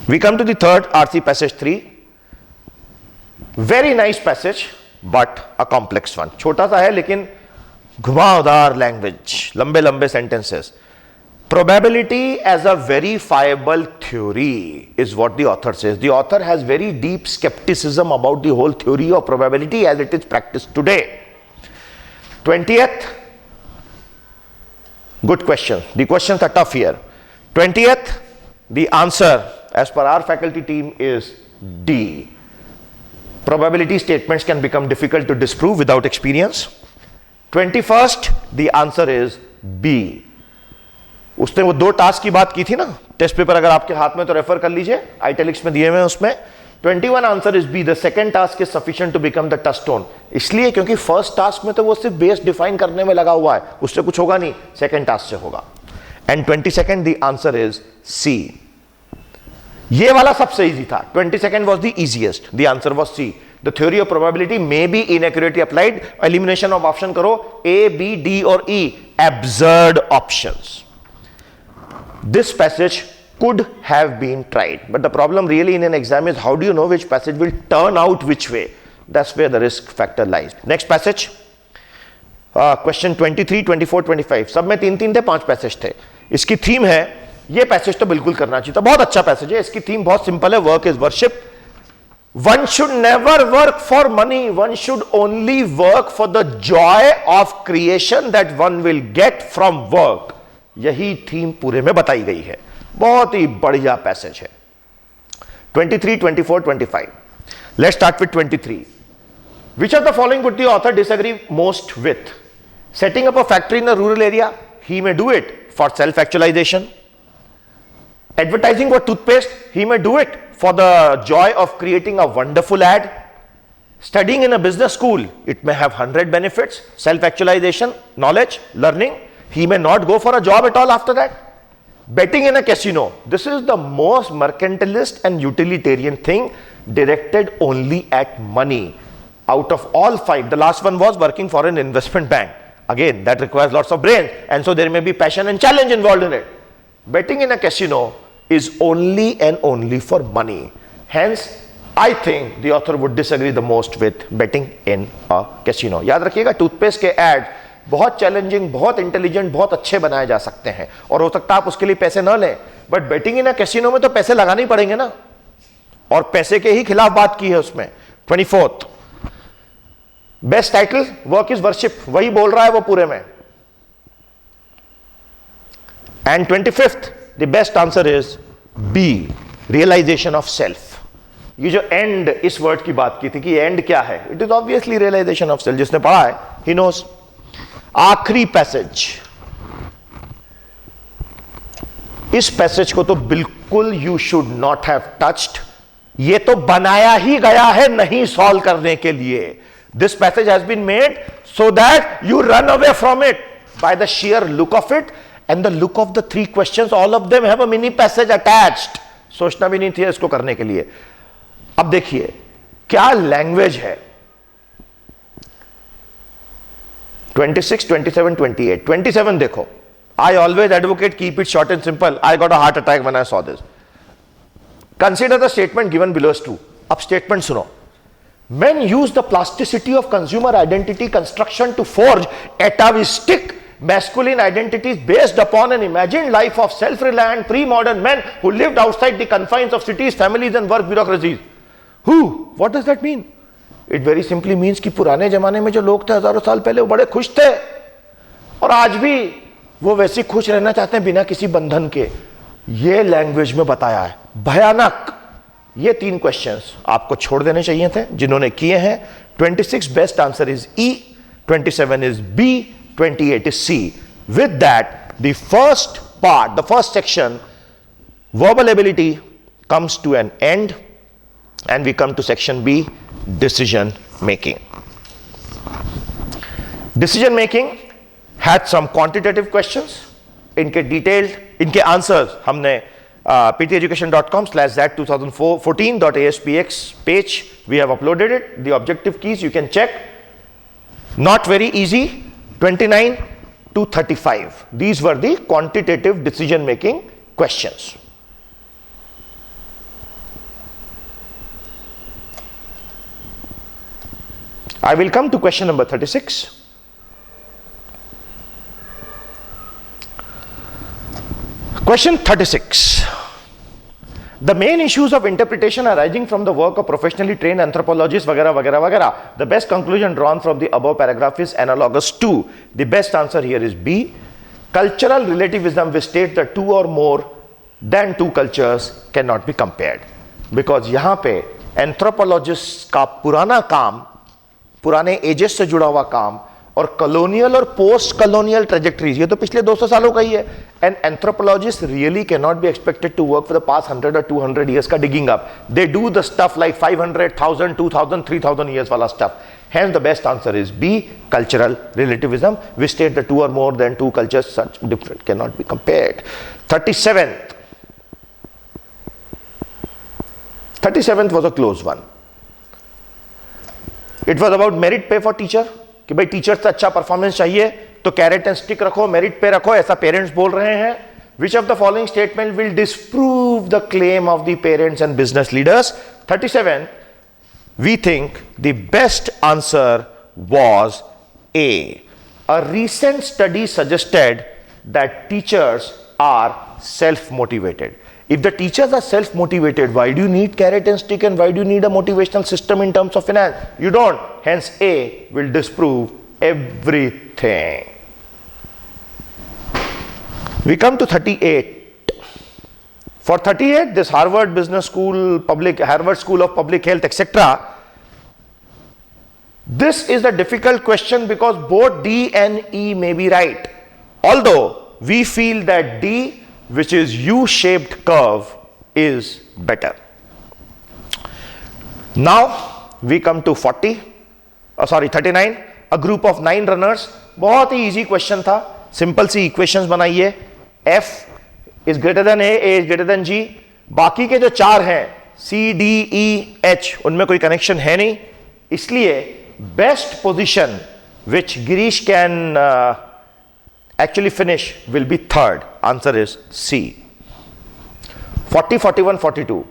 We come to the third RC passage 3. Very nice passage, but a complex one. छोटा सा है लेकिन घुमावदार language, लंबे लंबे sentences. Probability as a verifiable theory is what the author says. The author has very deep skepticism about the whole theory of probability as it is practiced today. 20th, good question. The questions are tough here. 20th, the answer as per our faculty team is D. Probability statements can become difficult to disprove without experience. 21st, the answer is B. उसने वो दो task की बात की थी ना, test paper अगर आपके हाथ में तो रेफर कर लीजिए, आइटैलिक्स में दिए हुए हैं उसमें. 21 answer is B. The second task is sufficient to become the touchstone. इसलिए क्योंकि फर्स्ट टास्क में तो वो सिर्फ बेस डिफाइन करने में लगा हुआ है, उससे कुछ होगा नहीं, सेकंड टास्क से होगा. And 22nd, the answer is C. ये वाला सबसे इजी था. 22nd was the easiest. The answer was C. The theory of probability may be inaccurately applied. Elimination of option करो, A, B, D or E. Absurd options. This passage could have been tried, but the problem really in an exam is how do you know which passage will turn out which way? That's where the risk factor lies. Next passage, question 23, 24, 25. सब में 3 थे, 5 passage थे. इसकी theme है, ये passage तो बिल्कुल करना चाहिए था, बहुत अच्छा पैसेज है. इसकी थीम बहुत सिंपल है, work is worship. One should never work for money. One should only work for the joy of creation that one will get from work. यही थीम पूरे में बताई गई है. बहुत ही बढ़िया पैसेज है. 23, 24, 25. Let's start with 23. Which of the following would the author disagree most with? Setting up a factory in a rural area, he may do it for self-actualization. Advertising for toothpaste, he may do it for the joy of creating a wonderful ad. Studying in a business school, it may have 100 benefits, self-actualization, knowledge, learning. He may not go for a job at all after that. Betting in a casino, this is the most mercantilist and utilitarian thing, directed only at money. Out of all 5, the last one was working for an investment bank. Again, that requires lots of brains, and so there may be passion and challenge involved in it. Betting in a casino is only and only for money. Hence, I think the author would disagree the most with betting in a casino. याद रखिएगा, toothpaste के add बहुत challenging, बहुत intelligent, बहुत अच्छे बनाए जा सकते हैं, और हो सकता है आप उसके लिए पैसे न लें, but betting in a casino में तो पैसे लगाने ही पड़ेंगे ना, और पैसे के ही खिलाफ बात की है उसमें. 24th, best title work is worship, वही बोल रहा है वो पूरे में. And 25th, the best answer is B, realisation of self. ये जो एंड इस वर्ड की बात की थी कि एंड क्या है, it is obviously realisation of self. जिसने पढ़ा है ही नोस। आखिरी पैसेज, इस पैसेज को तो बिल्कुल you should not have touched. ये तो बनाया ही गया है नहीं सॉल्व करने के लिए। This passage has been made so that you run away from it by the sheer look of it and the look of the 3 questions, all of them have a mini passage attached. सोचना भी नहीं थी इसको करने के लिए। अब देखिए क्या लैंग्वेज है। 26, 27, 28, 27 देखो। I always advocate keep it short and simple. I got a heart attack when I saw this. Consider the statement given below is true. अब statement सुनो। Men use the plasticity of consumer identity construction to forge atavistic masculine identities based upon an imagined life of self-reliant pre-modern men who lived outside the confines of cities, families and work bureaucracies. Who? What does that mean? It very simply means कि पुराने जमाने में जो लोग थे हजारों साल पहले वो बड़े खुश थे और आज भी वो वैसे खुश रहना चाहते हैं बिना किसी बंधन के। ये लैंग्वेज में बताया है। भयानक। ये 3 क्वेश्चंस आपको छोड़ देने चाहिए थे जिन्होंने किए हैं। 26 best answer is E, 27 is B, 28 is C. With that the first part, the first section verbal ability comes to an end and we come to section B, decision making. Decision making had some quantitative questions. इनके detailed, इनके answers हमने pteducation.com/that2014.aspx page we have uploaded it. The objective keys you can check. Not very easy. 29 to 35. These were the quantitative decision making questions. I will come to question number 36. Question 36. The main issues of interpretation arising from the work of professionally trained anthropologists, वगैरह वगैरह वगैरह. The best conclusion drawn from the above paragraph is analogous to. The best answer here is B. Cultural relativism which states that 2 or more than 2 cultures cannot be compared. Because यहाँ पे anthropologists का पुराना काम, पुराने edges से जुड़ा हुआ काम और कॉलोनियल और पोस्ट कॉलोनियल ट्रेजेक्टरीज, ये तो पिछले 200 सालों का ही है। And anthropologist really can not be expected to work for the past 100 और 200 इयर्स का digging up. They do the stuff like 500, 1000, 2000, 3000 years वाला stuff. Hence the best answer is B, cultural relativism, which state that 2 or more than 2 cultures such different cannot be compared. 37th was a close one. It was about merit pay for teacher. कि भाई teacher से अच्छा performance चाहिए तो carrot and stick रखो, merit पे रखो, ऐसा पेरेंट्स बोल रहे हैं। Which of the following statement will disprove the claim of the parents and business leaders? 37 we think the best answer was A. A recent study suggested that teachers are self motivated. If the teachers are self-motivated, why do you need carrot and stick and why do you need a motivational system in terms of finance? You don't. Hence, A will disprove everything. We come to 38. For 38, this Harvard Business School, Harvard School of Public Health, etc. This is a difficult question because both D and E may be right. Although we feel that D, which is U-shaped curve, is better. Now we come to 39. A group of 9 runners. बहुत ही easy question था. Simple सी equations बनाइए. F is greater than A, A is greater than G. बाकी के जो 4 हैं C, D, E, H, उनमें कोई connection है नहीं. इसलिए best position which Girish can actually finish will be third. Answer is C. 40, 41, 42.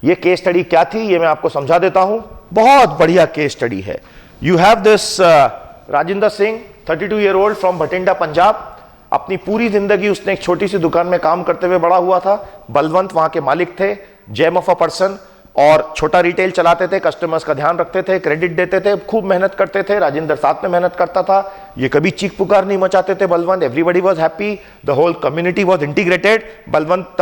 ये केस स्टडी क्या थी ये मैं आपको समझा देता हूं. बहुत बढ़िया केस स्टडी है. You have this Rajinder Singh, 32 year old from Bathinda, Punjab. अपनी पूरी जिंदगी उसने एक छोटी सी दुकान में काम करते हुए बड़ा हुआ था. बलवंत वहां के मालिक थे, जेम ऑफ अ पर्सन. और छोटा रिटेल चलाते थे, कस्टमर्स का ध्यान रखते थे, क्रेडिट देते थे, खूब मेहनत करते थे। राजेंद्र साथ में मेहनत करता था, ये कभी चीख पुकार नहीं मचाते थे Balwant. Everybody was happy, the whole community was integrated. Balwant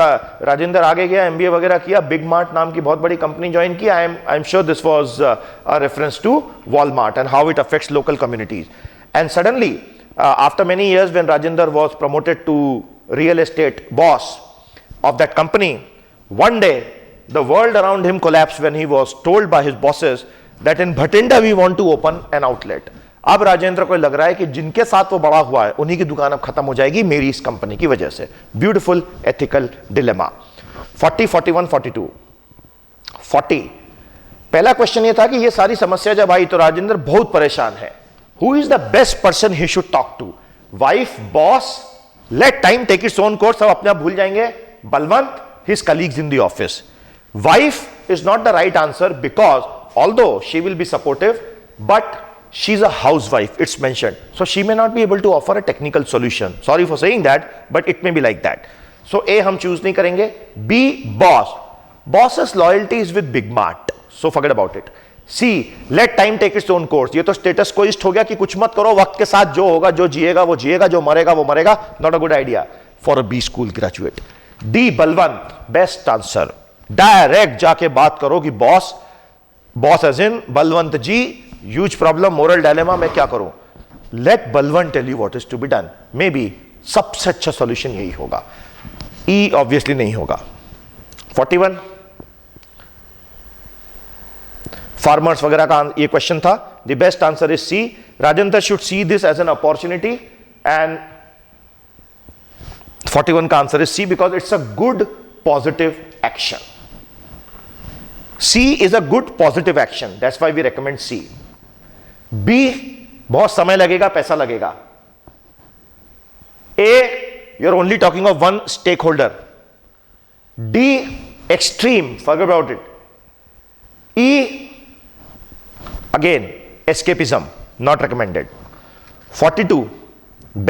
Rajendra आगे गया, एमबीए वगैरह किया, बिग मार्ट नाम की बहुत बड़ी कंपनी ज्वाइन की। I am sure this was a reference to Walmart and how it affects local communities. And suddenly after many years when Rajendra was promoted to real estate boss of that company, one day the world around him collapsed when he was told by his bosses that in Bhatinda we want to open an outlet. अब राजेंद्र को लग रहा है कि जिनके साथ वो बड़ा हुआ है उन्हीं की दुकान अब खत्म हो जाएगी मेरी इस कंपनी की वजह से। Beautiful ethical dilemma. 40, 41, 42, 40। पहला क्वेश्चन ये था कि ये सारी समस्या जब आई तो राजेंद्र बहुत परेशान है। Who is the best person he should talk to? Wife, boss? Let time take its own course। सब अपने आप भूल जाएंगे। Balwant, his colleagues in the office. Wife is not the right answer because although she will be supportive, but she's a housewife, it's mentioned. So she may not be able to offer a technical solution. Sorry for saying that, but it may be like that. So A हम choose नहीं करेंगे. B, boss. Boss's loyalty is with Big Mart. So forget about it. C, let time take its own course. ये तो status quoist हो गया कि कुछ मत करो, वक्त के साथ जो होगा, जो जिएगा वो जिएगा, जो मरेगा वो मरेगा. Not a good idea for a B school graduate. D Balwant, best answer. Direct जाके बात करो कि boss as in Balwant ji, huge problem, moral dilemma, मैं क्या करूं। Let Balwant tell you what is to be done. Maybe सबसे अच्छा सॉल्यूशन यही होगा। ई ऑब्वियसली नहीं होगा। 41 फार्मर्स वगैरह का ये क्वेश्चन था। The best answer is C. Rajendra should see this as an opportunity and 41 का answer is C because it's a good positive action. C is a good positive action. That's why we recommend C. B, बहुत समय लगेगा, पैसा लगेगा. A, you're only talking of one stakeholder. D, extreme, forget about it. E, again, escapism, not recommended. 42,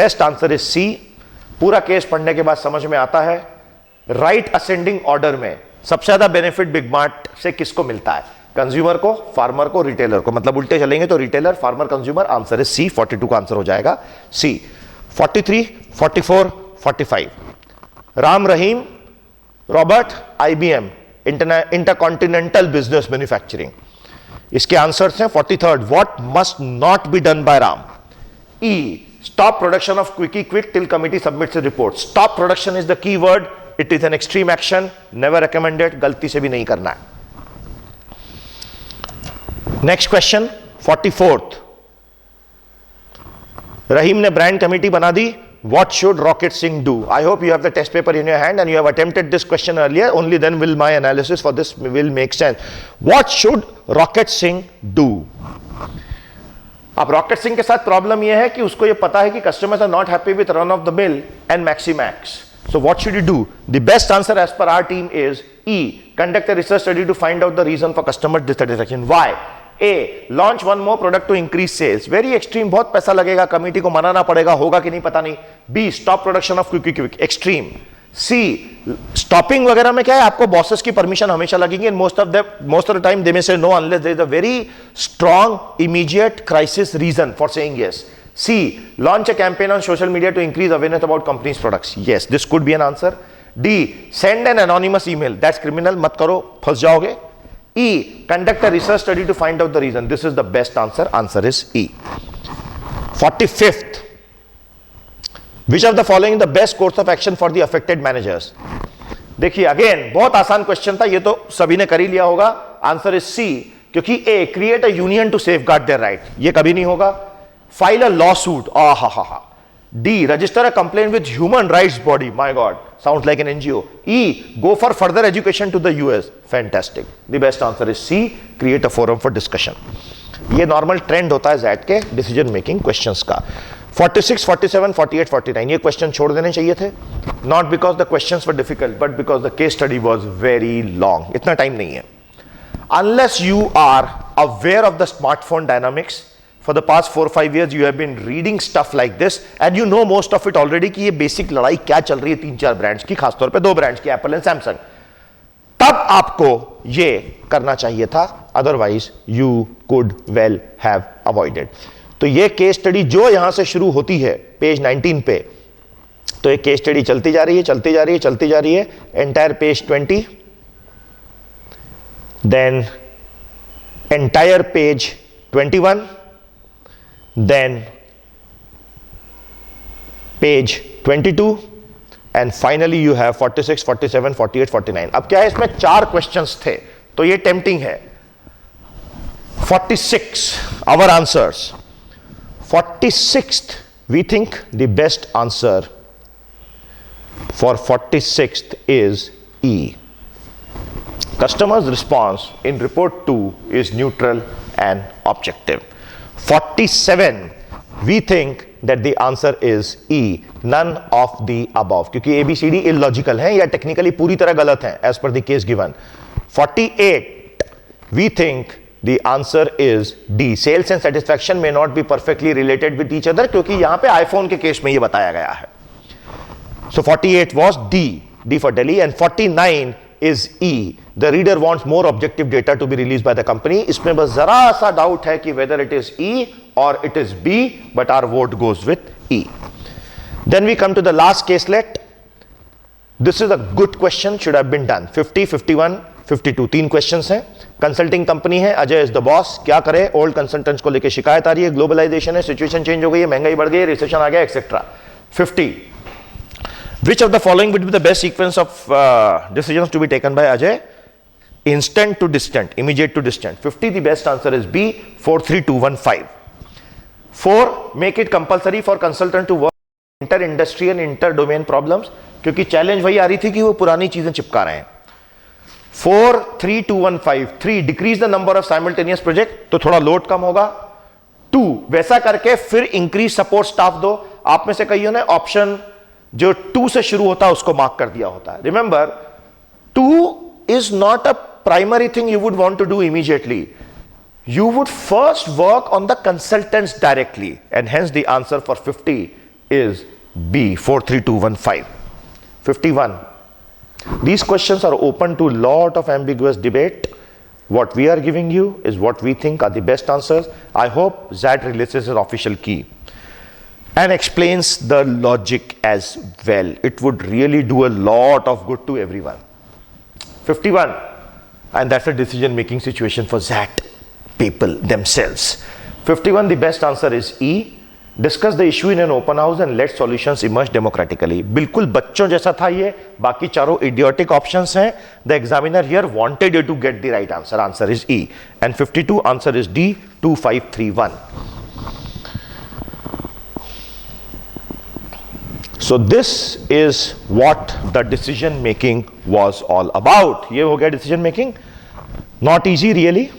best answer is C. पूरा case पढ़ने के बाद समझ में आता है राइट असेंडिंग ऑर्डर में सबसे ज्यादा बेनिफिट बिग मार्ट से किसको मिलता है? कंज्यूमर को, फार्मर को, रिटेलर को। मतलब उल्टे चलेंगे तो रिटेलर, फार्मर, कंज्यूमर। आंसर है सी। 42 का आंसर हो जाएगा C. 43, 44, 45 Ram Rahim, Robert, IBM, intercontinental business manufacturing. इसके आंसर्स हैं 43rd, what must not be done by Ram. E, stop production of quickie quick till committee submits a report. Stop production is the key word. It is an extreme action, never recommended. गलती से भी नहीं करना है। Next question 44th। रहीम ने brand committee बना दी। What should Rocket Singh do? I hope you have the test paper in your hand and you have attempted this question earlier. Only then will my analysis for this will make sense. What should Rocket Singh do? अब rocket Singh के साथ problem यह है कि उसको यह पता है कि customers are not happy with run of the mill and maximax. So what should you do? The best answer as per our team is E, conduct a research study to find out the reason for customer dissatisfaction. Why? A, launch one more product to increase sales. Very extreme, बहुत पैसा लगेगा, committee को मनाना पड़ेगा, होगा कि नहीं पता नहीं। B, stop production of quick quick, extreme. C, stopping वगैरह में क्या है, आपको बॉसेस की परमिशन हमेशा लगेगी and most of the time they may say no unless there is a very strong immediate crisis reason for saying yes. C, launch a campaign on social media to increase awareness about companies products. Yes, this could be an answer. D, send an anonymous email, that's criminal, मत करो, फंस जाओगे। E, conduct a research study to find out the reason. This is the best answer. Answer is E. 45th. Which of the following is the best course of action for the affected managers? देखिए again बहुत आसान question था, ये तो सभी ने कर ही लिया होगा। आंसर इज सी, क्योंकि A, create a union to safeguard their right, ये कभी नहीं होगा। फाइल अ लॉ सूट, हा। D, register a complaint with human rights body, my God, sounds like an NGO. E, go for further education to the US, fantastic. The best answer is C, create a forum for discussion. ये normal trend होता है jet के decision making questions का। 46, 47, 48, 49 ये question छोड़ देने चाहिए थे, not because the questions were difficult but because the case study was very long. इतना टाइम नहीं है। Unless you are aware of the smartphone dynamics, for the past 4-5 years you have been reading stuff like this and you know most of it already कि ये basic लड़ाई क्या चल रही है 3-4 ब्रांड्स की, खासतौर पे 2 ब्रांड्स की, एप्पल एंड सैमसंग। तब आपको ये करना चाहिए था, otherwise you could well have avoided. तो ये केस स्टडी जो यहां से शुरू होती है पेज 19 पे, तो एक केस स्टडी चलती जा रही है, चलती जा रही है, चलती जा रही है, entire page 20, then entire page 21, then page 22, and finally you have 46, 47, 48, 49। अब क्या है, इसमें 4 क्वेश्चंस थे, तो ये टेम्पटिंग है। 46 our answers, 46th we think the best answer for 46th is E. Customer's response in report 2 is neutral and objective. 47 we think that the answer is E, none of the above, क्योंकि ABCD illogical है या technically पूरी तरह गलत है as per the case given. 48 we think the answer is D, sales and satisfaction may not be perfectly related with each other, क्योंकि यहां पे iPhone के केस में ये बताया गया है. So 48 was D for Delhi, and 49 is E. The reader wants more objective data to be released by the company. इसमें बस जरा सा डाउट है कि whether it is E or it is B, but our vote goes with E. Then we come to the last caselet. This is a good question, should have been done. 50, 51, 52, 3 questions हैं. Consulting company है, Ajay is the boss, क्या करे, old consultants को लेकर शिकायत आ रही है, globalisation है, सिचुएशन चेंज हो गई है, महंगाई बढ़ गई है, रिसेशन आ गया, etcetera. 50, which of the following would be the best sequence of decisions to be taken by Ajay? Instant to distant, immediate to distant. 50, the best answer is B, 4, 3, 2, 1, 5. 4, make it compulsory for consultant to work inter industry and inter domain problems, क्योंकि challenge वही आ रही थी कि वो पुरानी चीजें चिपका रहे हैं. 4, 3, 2, 1, 5. 3, decrease the number of simultaneous project, तो थोड़ा लोड कम होगा. 2, वैसा करके फिर इंक्रीज सपोर्ट स्टाफ दो. आप में से कईयों ने ऑप्शन जो 2 से शुरू होता है उसको मार्क कर दिया होता है. Remember, 2 is not a primary thing you would want to do immediately. You would first work on the consultants directly, and hence the answer for 50 is B, 4, 3, 2, 1, 5. 51. These questions are open to lot of ambiguous debate. What we are giving you is what we think are the best answers. I hope Zat releases his official key and explains the logic as well. It would really do a lot of good to everyone. 51, and that's a decision making situation for Zat people themselves. 51, the best answer is E. Discuss the issue in an open house and let solutions emerge democratically. बिल्कुल बच्चों जैसा था ये, बाकी चारों idiotic options हैं. The examiner here wanted you to get the right answer. Answer is E. And 52, answer is D, 2, 5, 3, 1. So this is what the decision making was all about. ये हो गया decision making. Not easy really.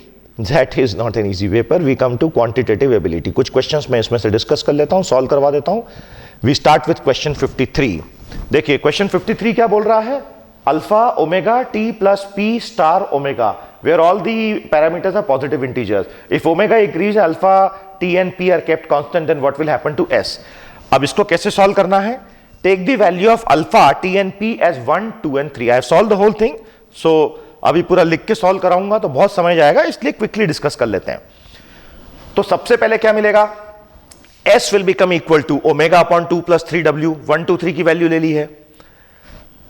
That is not an easy paper. We come to quantitative ability. कुछ questions मैं इसमें से discuss कर लेता हूँ, solve करवा देता हूँ. We start with question 53. देखिए question 53 क्या बोल रहा है? Alpha omega t plus p star omega, where all the parameters are positive integers. If omega increase, alpha t and p are kept constant, then what will happen to s? अब इसको कैसे solve करना है? Take the value of alpha t and p as 1, 2 and 3. I have solved the whole thing. So अभी पूरा लिख के solve कराऊंगा तो बहुत समय जाएगा, इसलिए क्विकली डिस्कस कर लेते हैं. तो सबसे पहले क्या मिलेगा? S will become equal to omega upon 2 plus 3w. 1, 2, 3 की वैल्यू ले ली है.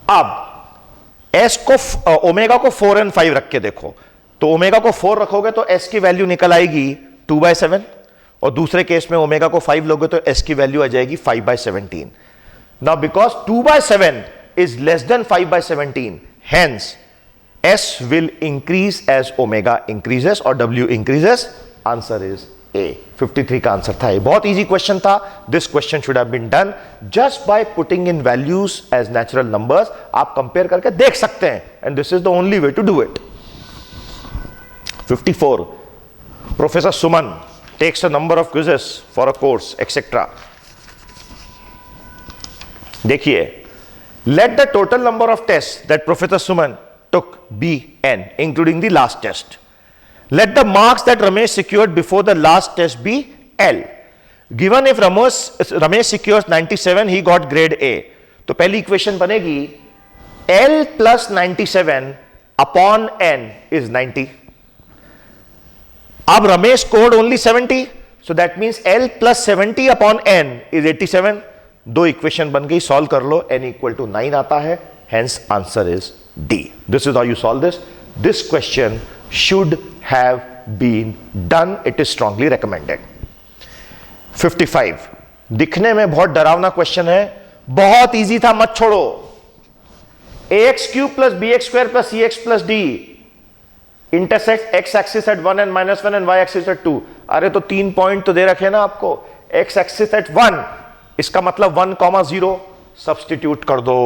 अब S को ओमेगा को 4 and 5 रख के देखो, तो ओमेगा को 4 रखोगे तो S की वैल्यू निकल आएगी 2/7, और दूसरे केस में ओमेगा को 5 लोगे तो S की वैल्यू आ जाएगी 5/17. Now because 2/7 is less than 5/17, hence S will increase as omega increases और W increases. Answer is A. 53 का आंसर था. बहुत easy question था. This question should have been done just by putting in values as natural numbers. आप compare करके देख सकते हैं, and this is the only way to do it. 54. Professor Suman takes a number of quizzes for a course, etc. देखिए, let the total number of tests that Professor Suman took be n, including the last test. Let the marks that Ramesh secured before the last test be L. Given if Ramesh secures 97, he got grade A. तो पहली equation बनेगी L plus 97 upon n is 90. अब Ramesh scored only 70, so that means L plus 70 upon n is 87. दो equation बन गई, solve कर लो, n equal to 9 आता है, hence answer is D. This is how you solve this. This question should have been done. It is strongly recommended. 55. दिखने में बहुत डरावना क्वेश्चन है, बहुत इजी था, मत छोड़ो. ax cube plus bx square plus cx plus d intersect x axis at 1 and -1 and y axis at 2. अरे तो 3 पॉइंट तो दे रखे ना आपको. x एक्सिस एट 1, इसका मतलब 1,0 सब्सटीट्यूट कर दो.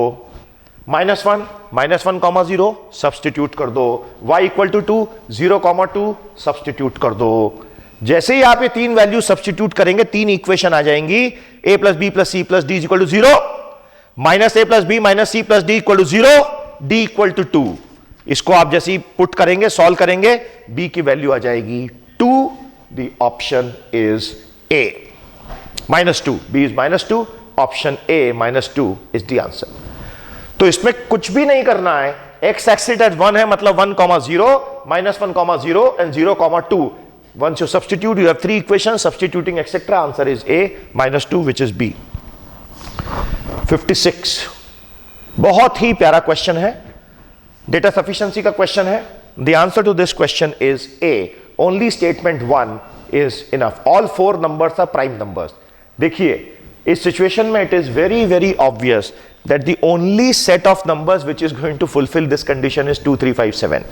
-1 -1,0 सब्सटीट्यूट कर दो. y इक्वल टू 2, 0,2 सब्सटीट्यूट कर दो. जैसे ही आप ये तीन वैल्यू सब्सटीट्यूट करेंगे, तीन इक्वेशन आ जाएंगी. a plus B plus C plus D equal to 0, minus A plus B minus C plus D equal to 0, D equal to 2. इसको आप जैसे ही पुट करेंगे, सॉल्व करेंगे, b की वैल्यू आ जाएगी 2. The option is a, -2. b is -2. Option a -2 is the answer. तो इसमें कुछ भी नहीं करना है. x एक्सिस एट 1 है, मतलब 1,0, -1,0 and 0,2. Once you substitute, you have three equations, substituting etc. Answer is A, -2, which is B. 56. बहुत ही प्यारा क्वेश्चन है, डेटा सफिशिएंसी का क्वेश्चन है. The answer to this question is A. Only statement 1 is enough. All four numbers are prime numbers. देखिए, इस situation में it is very very obvious that the only set of numbers which is going to fulfill this condition is 2, 3, 5, 7.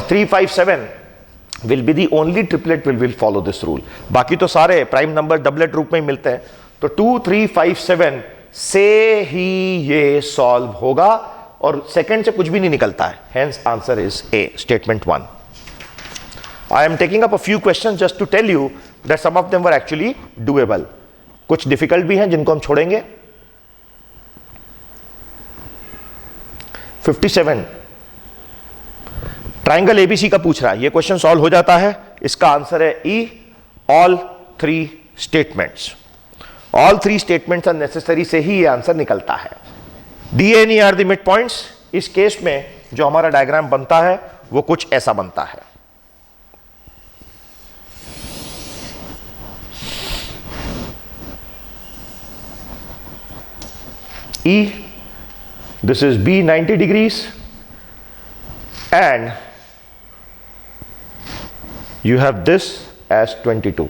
3, 5, 7 will be the only triplet will follow this rule. बाकी तो सारे prime number doublet रूप में ही मिलते हैं. तो 2, 3, 5, 7 से ही ये सॉल्व होगा और सेकंड से कुछ भी नहीं निकलता है. Hence answer is A, statement 1. I am taking up a few questions just to tell you that some of them were actually doable. कुछ डिफिकल्ट भी हैं जिनको हम छोड़ेंगे. 57. ट्राइंगल एबीसी का पूछ रहा है. ये क्वेश्चन सॉल्व हो जाता है. इसका आंसर है E, all three statements. All three statements are necessary से ही ये आंसर निकलता है. D and E are the midpoints. इस केस में जो हमारा डायग्राम बनता है वो कुछ ऐसा बनता है. E, this is B 90 degrees and you have this as 22.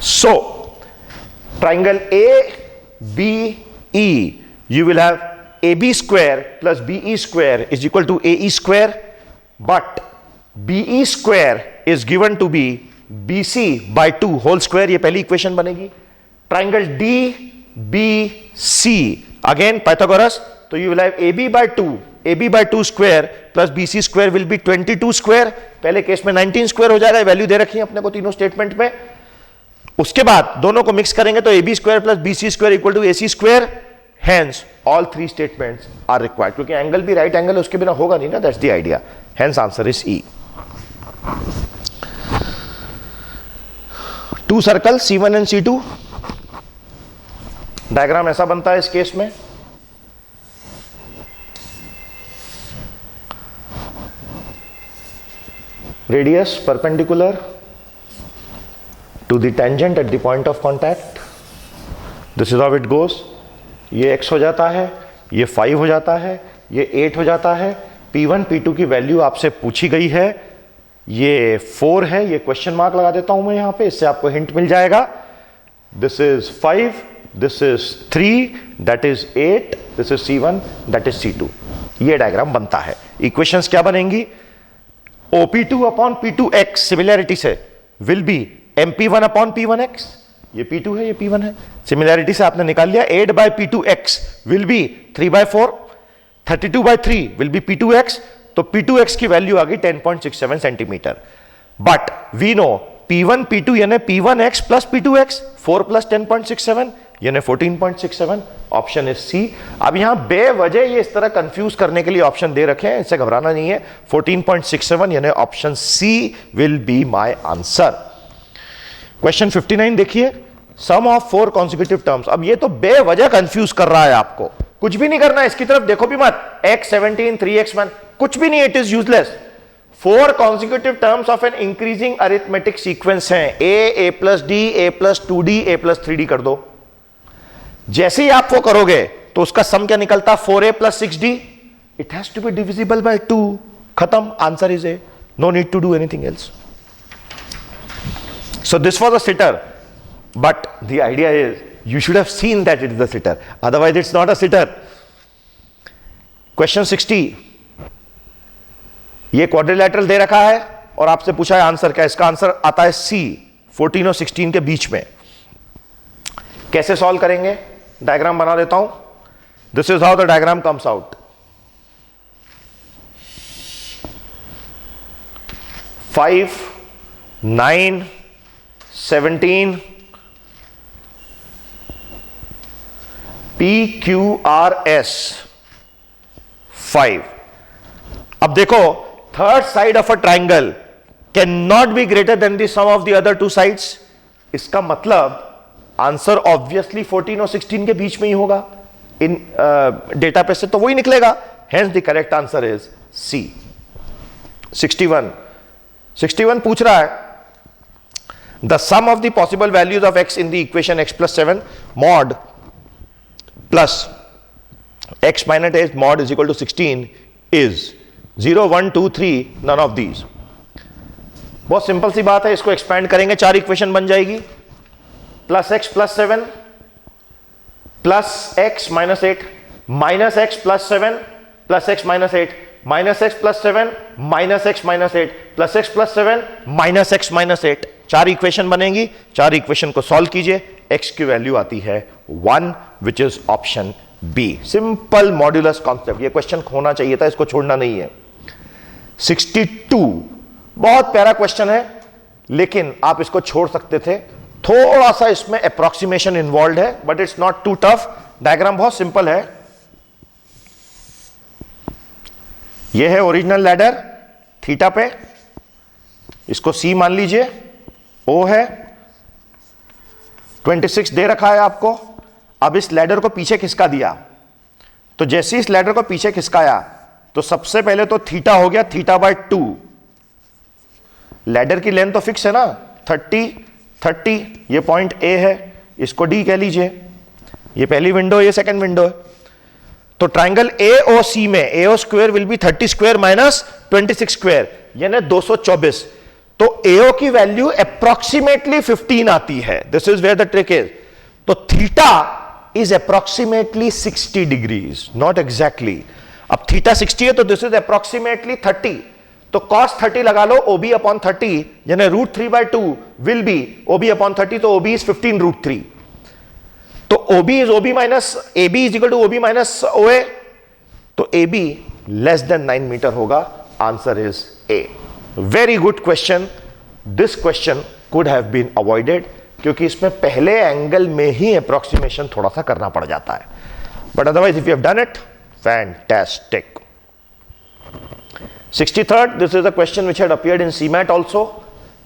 So triangle ABE, you will have AB square plus BE square is equal to AE square, but BE square is given to be BC by 2 whole square. ये पहली equation बनेगी. Triangle DBC again Pythagoras. तो you will have AB by 2, AB by 2 square plus BC square will be 22 square. पहले केस में 19 square हो जाएगा. Value दे रखी है अपने को तीनों स्टेटमेंट में. उसके बाद दोनों को मिक्स करेंगे तो AB square plus BC square equal to AC square. Hence all three statements are required. क्योंकि एंगल भी राइट एंगल है, उसके बिना होगा नहीं ना. That's the idea. Hence answer is E. 2 circle C1 and C2. Diagram ऐसा बनता है इस केस में. Radius perpendicular to the tangent at the point of contact. This is how it goes. ये x हो जाता है, ये 5 हो जाता है, ये 8 हो जाता है. P1 P2 की वैल्यू आपसे पूछी गई है. ये 4 है. ये क्वेश्चन मार्क लगा देता हूं मैं यहां पे, इससे आपको हिंट मिल जाएगा. This is 5, this is 3, that is 8, this is C1, that is C2. ये डायग्राम बनता है. इक्वेशंस क्या बनेंगी? OP2 अपॉन P2x सिमिलैरिटी से will be MP1 upon P1x. ये P2 है, ये P1 है. सिमिलैरिटी से आपने निकाल लिया. 8 by P2x will be 3 by 4. 32 by 3 will be P2x. तो P2x की वैल्यू आ गई 10.67 centimetre. But we know P1 P2 यानी P1x प्लस P2x. 4 प्लस 10.67 यानी 14.67. Option is C. अब यहां बेवजह ये इस तरह कंफ्यूज करने के लिए ऑप्शन दे रखे हैं, इससे घबराना नहीं है. 14.67 यानी option C will be my answer. Question 59 देखिए. Sum of 4 consecutive terms. अब ये तो बेवजह कंफ्यूज कर रहा है आपको, कुछ भी नहीं करना है, इसकी तरफ देखो भी मत। x17 3x1 कुछ भी नहीं, it is useless. 4 consecutive terms of an increasing arithmetic sequence हैं, a plus D, a plus 2d, a plus 3d कर दो। जैसे ही आप वो करोगे तो उसका सम क्या निकलता, 4a plus 6d, it has to be divisible by 2, खत्म, answer is a, no need to do anything else. So this was a sitter, but the idea is you should have seen that it is a sitter, otherwise it's not a sitter. Question 60, ये quadrilateral दे रखा है और आपसे पूछा है answer क्या, इसका answer आता है C, 14 और 16 के बीच में। कैसे सॉल्व करेंगे, डायग्राम बना देता हूं। This is how the diagram comes out. 5 9 17 PQRS 5। अब देखो, third side of a triangle can not be greater than the sum of the other two sides. इसका मतलब आंसर ऑब्वियसली 14 और 16 के बीच में ही होगा, इन डेटा पे से तो वही निकलेगा। Hence the correct answer is C. 61 पूछ रहा है the sum of the possible values of x in the equation x plus 7 mod plus x minus 8 mod is equal to 16 is 0 1 2 3 none of these। बहुत simple सी बात है, इसको expand करेंगे, 4 equation बन जाएगी। Plus x plus 7 plus x minus 8 minus x plus 7 plus x minus 8 minus x plus 7 minus x minus 8 plus x plus 7 minus x minus 8। 4 equation बनेगी, 4 equation को solve कीजिए, x की वैल्यू आती है 1, which is option B. Simple modulus concept, ये question होना चाहिए था, इसको छोड़ना नहीं है। 62 बहुत प्यारा क्वेश्चन है, लेकिन आप इसको छोड़ सकते थे, थोड़ा सा इसमें अप्रोक्सीमेशन इन्वॉल्व है, but it's not too tough. Diagram बहुत सिंपल है। यह है ओरिजिनल लैडर थीटा पे, इसको C मान लीजिए, O है, 26 दे रखा है आपको। अब इस लैडर को पीछे खिसका दिया, तो जैसे इस लैडर को पीछे खिसकाया तो सबसे पहले तो थीटा हो गया थीटा बाय 2। लैडर की लेंथ तो फिक्स है ना, 30, ये पॉइंट A है, इसको D कह लीजिए। ये पहली विंडो, ये सेकंड विंडो है। तो ट्राइंगल AOC में AO square will B 30 square minus 26 square, यानी 224। तो AO की वैल्यू अप्रोक्सीमेटली 15 आती है। This is where the trick is. तो theta is approximately 60 degrees, not exactly. अब थीटा 60 है तो दिस इज अप्रोक्सीमेटली 30। तो cos 30 लगा लो, OB अपॉन 30, यानी √3/2 विल बी OB अपॉन 30, तो OB इज 15√3। तो OB is OB minus AB is equal to OB minus OA, तो AB लेस देन 9 मीटर होगा। Answer is A। Very good question. This question could have been avoided, क्योंकि इसमें पहले angle में ही approximation थोड़ा सा करना पड़ जाता है, but otherwise if you have done it, fantastic. 63rd, this is a question which had appeared in CMAT also.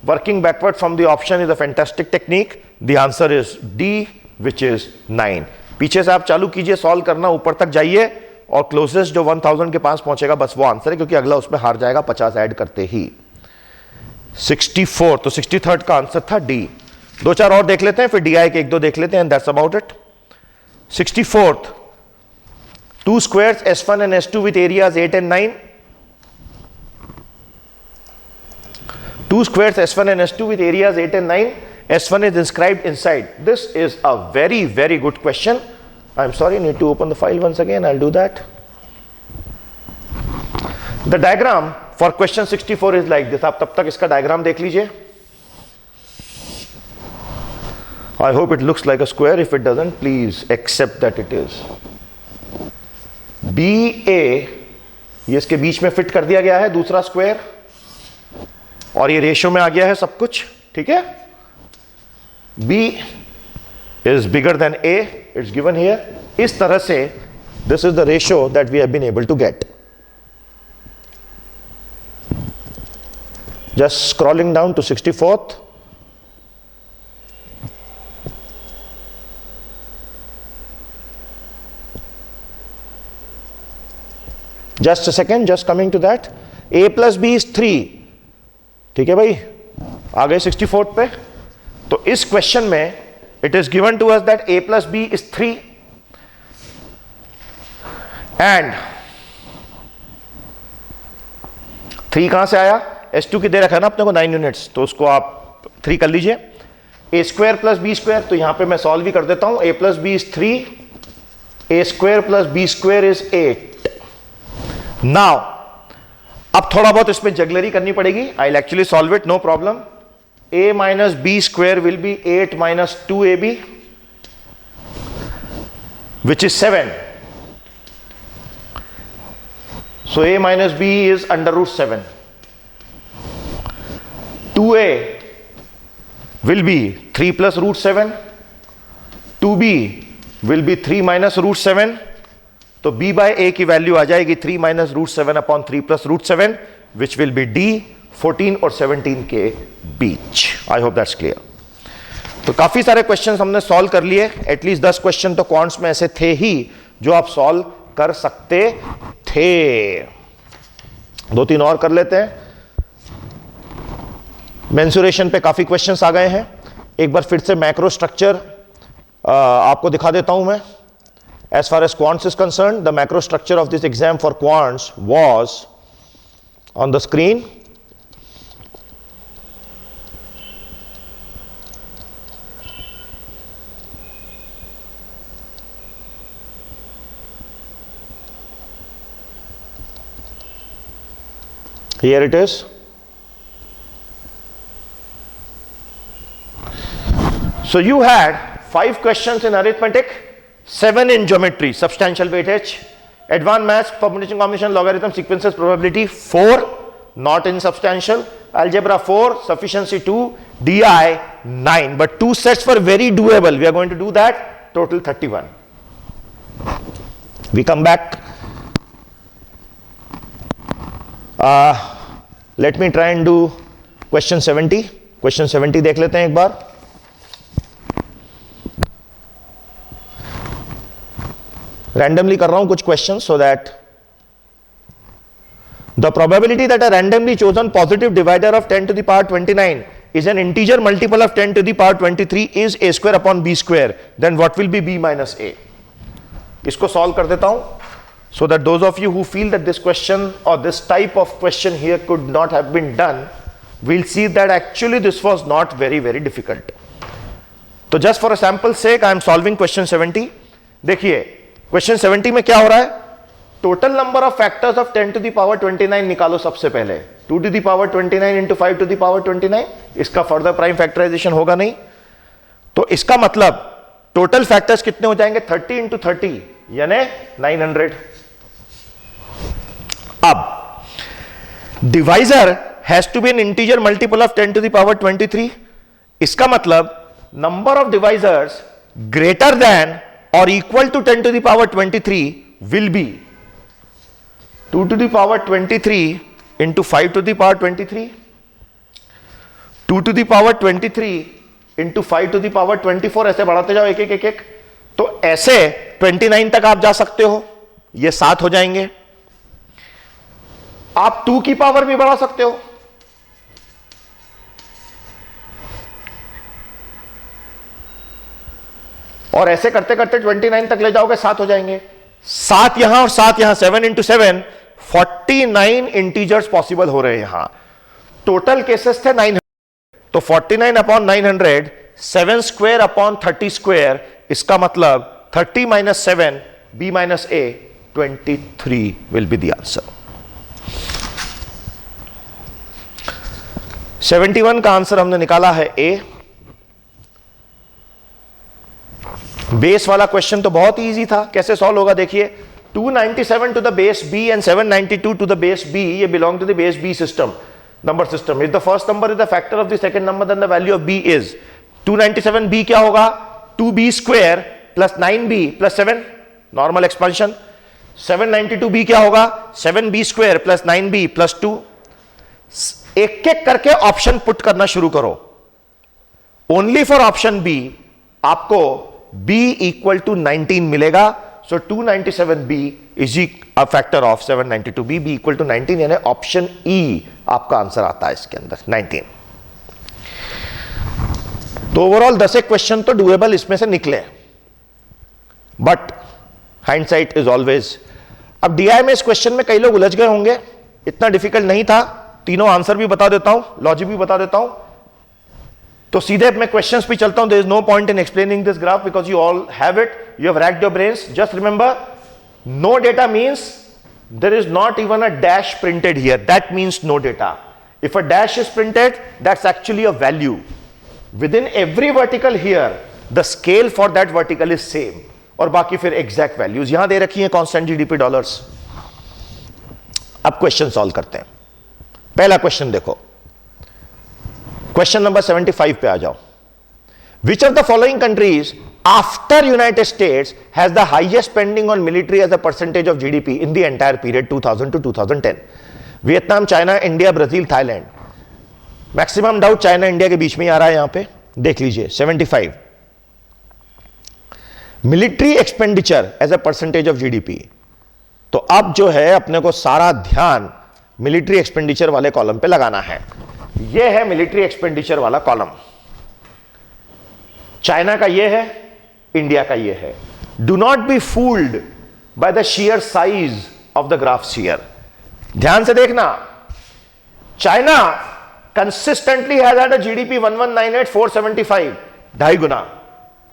Working backward from the option is a fantastic technique. The answer is D, which is 9। पीछे से आप चालू कीजिए solve करना, ऊपर तक जाइए और क्लोजेस्ट जो 1000 के पास पहुंचेगा बस वो आंसर है, क्योंकि अगला उसमें हार जाएगा 50 ऐड करते ही। 64, तो 63rd का आंसर था D। 2-4 और देख लेते हैं, फिर DI के 1-2 देख लेते हैं, that's about it. 64th, 2 squares S1 and S2 with areas 8 and 9। 2 squares S1 and S2 with areas 8 and 9. S1 is inscribed inside. This is a very, very good question. I'm sorry, need to open the file once again. I'll do that. The diagram for question 64 is like this. आप तब तक इसका diagram देख लीजिए. I hope it looks like a square. If it doesn't, please accept that it is. BA, ये इसके बीच में fit कर दिया गया है दूसरा स्क्वायर, और ये रेशियो में आ गया है सब कुछ, ठीक है। B is bigger than A, it's given here. इस तरह से this is the ratio that we have been able to get. Just scrolling down to 64th. Just a second, just coming to that. a plus B is 3. ठीक है भाई, आ गए 64 पे. तो इस क्वेश्चन में it is given to us that a plus B is 3 and 3 कहां से आया? S2 की दे रखा है ना अपने को 9 यूनिट्स, तो उसको आप 3 कर लीजिए. a square plus B square, तो यहां पे मैं सॉल्व भी कर देता हूं. a plus B is 3, a square plus B square is 8. Now अब थोड़ा बहुत इसमें जगलरी करनी पड़ेगी. I will actually solve it, no problem. a minus B square will be 8 minus 2ab which is 7. So a minus b is under root 7. 2a will be 3 plus root 7. 2b will be 3 minus root 7. तो b by a की value आ जाएगी 3 minus root 7 upon 3 plus root 7 which will be d 14 और 17 के बीच. I hope that's clear. तो काफी सारे क्वेश्चंस हमने सॉल्व कर लिए. एटलीस्ट 10 क्वेश्चन तो क्वांट्स में ऐसे थे ही जो आप सॉल्व कर सकते थे. 2-3 और कर लेते हैं. मेंसुरेशन पे काफी क्वेश्चंस आ गए हैं. एक बार फिर से मैक्रो स्ट्रक्चर आपको दिखा देता हूं मैं. As far as quants is concerned, the macro structure of this exam for quants was on the screen. Here it is. So you had 5 questions in arithmetic, 7 in geometry, substantial weightage, advanced maths, permutation, combination, logarithm, sequences, probability 4, not in substantial, algebra 4, sufficiency 2, DI 9, but 2 sets were very doable. We are going to do that, total 31. We come back. Let me try and do question 70. Question 70 देख लेते हैं एक बार. Randomly कर रहा हूं कुछ questions so that the probability that a randomly chosen positive divider of 10 to the power 29 is an integer multiple of 10 to the power 23 is a square upon b square. Then what will be b minus a? इसको solve कर देता हूं so that those of you who feel that this question or this type of question here could not have been done will see that actually this was not very very difficult. तो just for a sample sake I am solving question 70. देखिए question 70 में क्या हो रहा है? Total number of factors of 10 to the power 29 निकालो सबसे पहले. 2 to the power 29 into 5 to the power 29. इसका फर्दर प्राइम फैक्टराइजेशन होगा नहीं, तो इसका मतलब टोटल फैक्टर्स कितने हो जाएंगे? 30 इंटू 30 यानी 900. अब divisor has to be an integer multiple of 10 to the power 23. इसका मतलब number of divisors greater than or equal to 10 to the power 23 will be 2 to the power 23 into 5 to the power 23, 2 to the power 23 into 5 to the power 24. ऐसे बढ़ाते जाओ एक एक एक एक. तो ऐसे 29 तक आप जा सकते हो. ये 7 हो जाएंगे. आप 2 की पावर भी बढ़ा सकते हो. और ऐसे करते करते 29 तक ले जाओगे, 7 हो जाएंगे. 7 यहां और 7 यहां, 7 इंटू 7 49 इंटीजर्स पॉसिबल हो रहे हैं यहां. टोटल केसेस थे 900. तो 49 अपॉन 900 7 स्क्वायर अपॉन 30 स्क्वायर. इसका मतलब 30 minus 7 b minus a 23 will be the answer. 71 का आंसर हमने निकाला है a. बेस वाला क्वेश्चन तो बहुत ही इजी था. कैसे सॉल्व होगा देखिए. 297 to the base b and 792 to the base b, ये belong to the base b system, number system. If the first number is the factor of the second number then the value of b is 297. b क्या होगा? 2b square plus 9b plus 7, normal expansion. 792b क्या होगा? 7b square plus 9b plus 2. एक एक करके option put करना शुरू करो. ओनली फॉर ऑप्शन b आपको b इक्वल टू 19 मिलेगा. So 297b is a factor of 792, B equal to 19, यानी ऑप्शन ई आपका आंसर आता है इसके अंदर 19। तो ओवरऑल 10 क्वेश्चन तो डूएबल इसमें से निकले, बट हाइंडसाइट इज ऑलवेज। अब डीआई में इस क्वेश्चन में कई लोग उलझ गए होंगे, इतना डिफिकल्ट नहीं था, तीनों आंसर भी बता देता हूं, लॉजिक भी बता देता हूं। तो सीधे मैं क्वेश्चंस पे चलता हूं। There is no point in explaining this graph because you all have it, you have racked your brains. Just remember, no data means there is not even a dash printed here, that means no data. If a dash is printed, that's actually a value. Within every vertical here, the scale for that vertical is same, और बाकी फिर exact values यहां दे रखी हैं, constant GDP dollars. अब question solve करते हैं। पहला क्वेश्चन देखो, क्वेश्चन नंबर 75 पे आ जाओ। Which of the following countries after United States has the highest spending on military as a percentage of GDP in the entire period 2000 to 2010? Vietnam, China, India, Brazil, Thailand. Maximum doubt China India के बीच में आ रहा है, यहां पे देख लीजिए 75। Military expenditure as a percentage of GDP. तो अब जो है अपने को सारा ध्यान मिलिट्री एक्सपेंडिचर वाले कॉलम पे लगाना है। यह है मिलिट्री एक्सपेंडिचर वाला कॉलम, चाइना का यह है, इंडिया का यह है। Do not be fooled by the share size of the graph here. ध्यान से देखना, China consistently has had a GDP 1198, 475, ढाई गुना,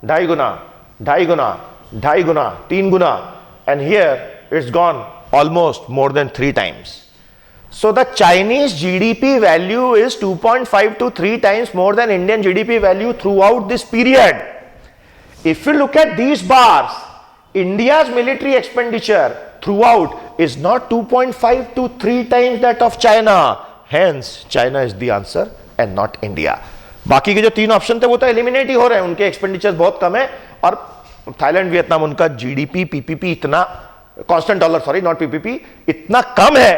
ढाई गुना, ढाई गुना, ढाई गुना, 3 गुना, and here it's gone almost more than 3 times. So the Chinese GDP value is 2.5 to 3 times more than Indian GDP value throughout this period. If you look at these bars, India's military expenditure throughout is not 2.5 to 3 times that of China. Hence, China is the answer and not India. बाकी के जो 3 option थे वो तो eliminate ही हो रहे हैं, उनके एक्सपेंडिचर बहुत कम है। और थाईलैंड, वियतनाम, उनका जीडीपी, पीपीपी इतना, constant dollar sorry not PPP, इतना कम है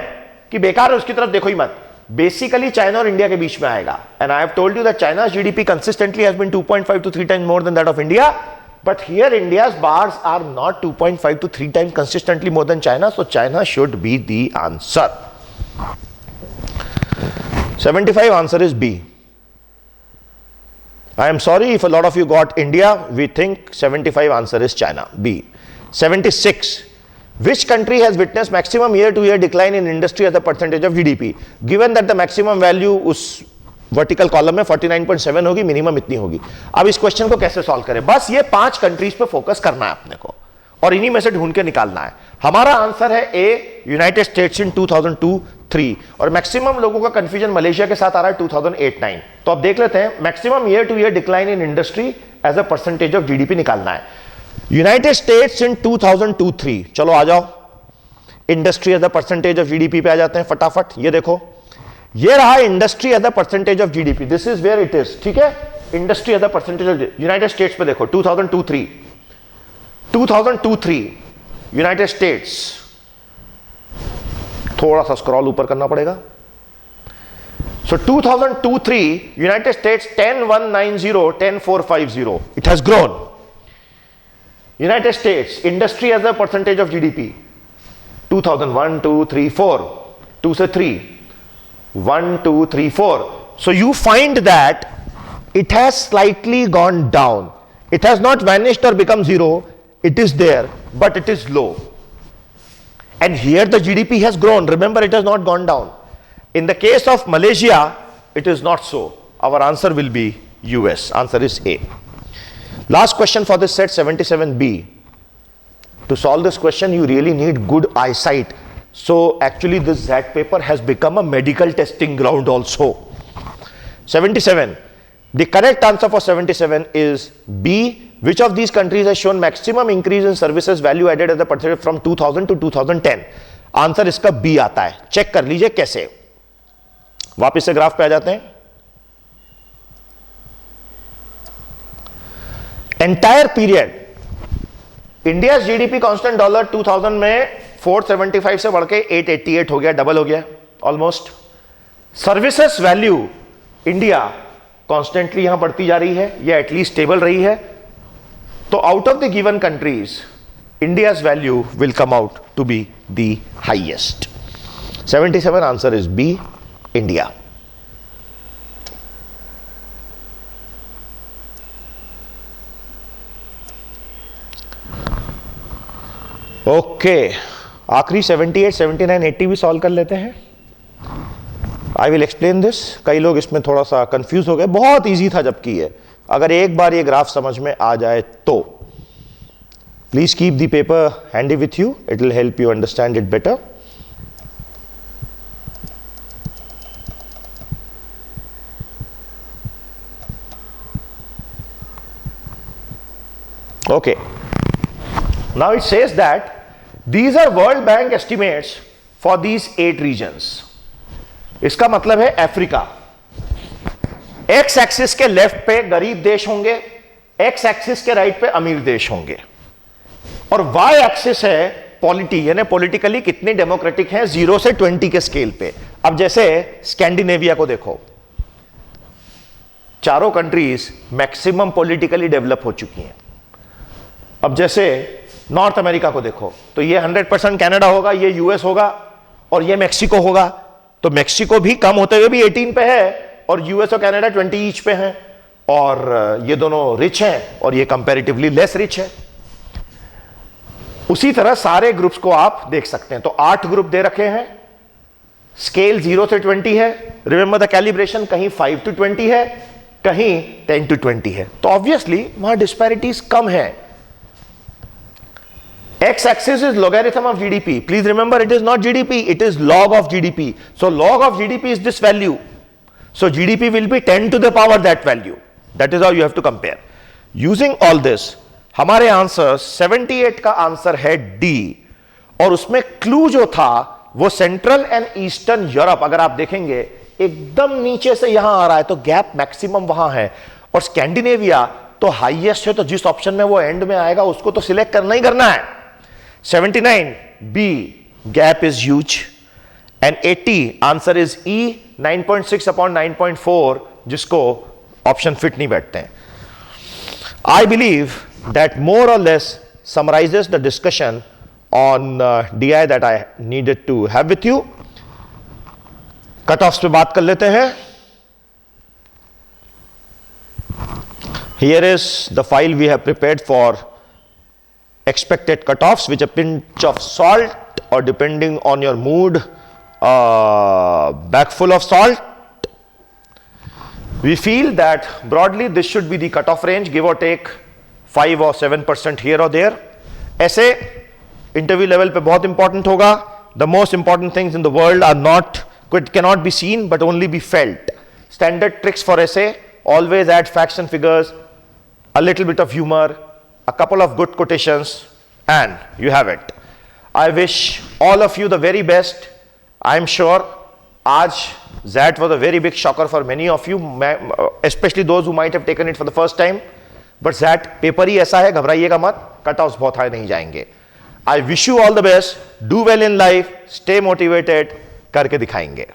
कि बेकार है, उसकी तरफ देखो ही मत। बेसिकली चाइना और इंडिया के बीच में आएगा। And I have told you that China's GDP consistently has been 2.5 to 3 times more than that of India, but here India's bars are not 2.5 to 3 times consistently more than China, so China should be the answer. 75 answer is B. I am sorry if a lot of you got India. We think 75 answer is China, B. 76. Which country has witnessed maximum year-to-year decline in industry as a percentage of GDP? Given that the maximum value उस vertical column में 49.7 होगी, minimum इतनी होगी। अब इस question को कैसे solve करें? बस ये 5 कंट्रीज पे फोकस करना है अपने को और इन्हीं में से ढूंढ के निकालना है। हमारा आंसर है ए, यूनाइटेड स्टेट्स इन 2002-3, और मैक्सिमम लोगों का कंफ्यूजन मलेशिया के साथ आ रहा है 2008-9। तो अब देख लेते हैं, maximum year to year decline in industry as a percentage of GDP निकालना है। यूनाइटेड स्टेट्स इन 2002-3, चलो आ जाओ, industry as a percentage of GDP पे आ जाते हैं फटाफट। ये देखो, ये रहा industry as a percentage of GDP, this is where it is, ठीक है। Industry as a percentage of United States पे देखो 2002-3 यूनाइटेड स्टेट्स, थोड़ा सा स्क्रॉल ऊपर करना पड़ेगा। So 2002-3 United States 10,190, 10,450, it has grown. United States industry as a percentage of GDP 2001, 2, 3, 4, 2 से 3, 1, 2, 3, 4. So you find that it has slightly gone down. It has not vanished or become zero. It is there, but it is low. And here the GDP has grown. Remember, it has not gone down. In the case of Malaysia, it is not so. Our answer will be US. Answer is A. Last question for this set, 77B. To solve this question, you really need good eyesight. So actually this ZAT paper has become a medical testing ground also. 77. The correct answer for 77 is B. Which of these countries has shown maximum increase in services value added as a percentage from 2000 to 2010? Answer इसका B आता है। Check कर लीजिए कैसे। वापस से graph पे आ जाते हैं। Entire period India GDP constant dollar 2000 में 475 से बढ़ के 888 हो गया, डबल हो गया almost. Services value India constantly यहां बढ़ती जा रही है या एटलीस्ट स्टेबल रही है। तो out of the given countries India's value will come out to be the highest. 77 answer is B, India. Okay, आखिरी 78, 79, 80 भी सॉल्व कर लेते हैं. I will explain this. कई लोग इसमें थोड़ा सा कंफ्यूज हो गए. बहुत इजी था जबकि ये, अगर एक बार ये ग्राफ समझ में आ जाए तो. Please keep the paper handy with you, it will help you understand it better. Okay, now it says that these are World Bank estimates for these 8 regions. इसका मतलब है अफ्रीका. एक्स एक्सिस के left पे गरीब देश होंगे, x axis के right पे अमीर देश होंगे, और वाई एक्सिस है पॉलिटी, यानी पॉलिटिकली कितने डेमोक्रेटिक हैं 0 से 20 के स्केल पे. अब जैसे स्कैंडिनेविया को देखो, चारों कंट्रीज मैक्सिमम पॉलिटिकली डेवलप हो चुकी हैं. अब जैसे नॉर्थ अमेरिका को देखो, तो ये 100% कनाडा होगा, ये यूएस होगा, और ये मैक्सिको होगा. तो मैक्सिको भी कम होते हुए भी 18 पे है, और यूएस और कनाडा 20 ईच पे हैं, और ये दोनों रिच हैं और ये कंपैरेटिवली लेस रिच है. उसी तरह सारे ग्रुप्स को आप देख सकते हैं. तो 8 ग्रुप दे रखे हैं, स्केल 0 से 20 है. रिमेंबर द कैलिब्रेशन, कहीं 5 to 20 है, कहीं 10 to 20 है. तो ऑब्वियसली वहां डिस्पैरिटीज कम है. X-axis is logarithm of GDP. Please remember, it is not GDP, it is log of GDP. So log of GDP is this value. So GDP will be 10 to the power that value. That is how you have to compare. Using all this, हमारे answer 78 का answer है D. और उसमें clue जो था वो central and eastern Europe, अगर आप देखेंगे एकदम नीचे से यहां आ रहा है, तो गैप मैक्सिमम वहां है. और स्कैंडिनेविया तो हाईएस्ट है, तो जिस ऑप्शन में वो एंड में आएगा उसको तो सिलेक्ट करना ही करना है. 79 B, gap is huge, and 80 answer is E, 9.6 upon 9.4, जिसको ऑप्शन फिट नहीं बैठते हैं. I believe that more or less summarizes the discussion on DI that I needed to have with you. Cutoffs पे बात कर लेते हैं. Here is the file we have prepared for expected cutoffs, with a pinch of salt, or depending on your mood, bag full of salt. We feel that broadly this should be the cutoff range, give or take 5 or 7% here or there. ऐसे interview level पे बहुत important होगा. The most important things in the world are not, cannot be seen but only be felt. Standard tricks for essay: always add facts and figures, a little bit of humor, a couple of good quotations, and you have it. I wish all of you the very best. I'm sure आज ZAT was a very big shocker for many of you, especially those who might have taken it for the first time. But ZAT paper ही ऐसा है, घबराइएगा मत, cut offs बहुत high नहीं जाएंगे. I wish you all the best. Do well in life. Stay motivated. करके दिखाएंगे.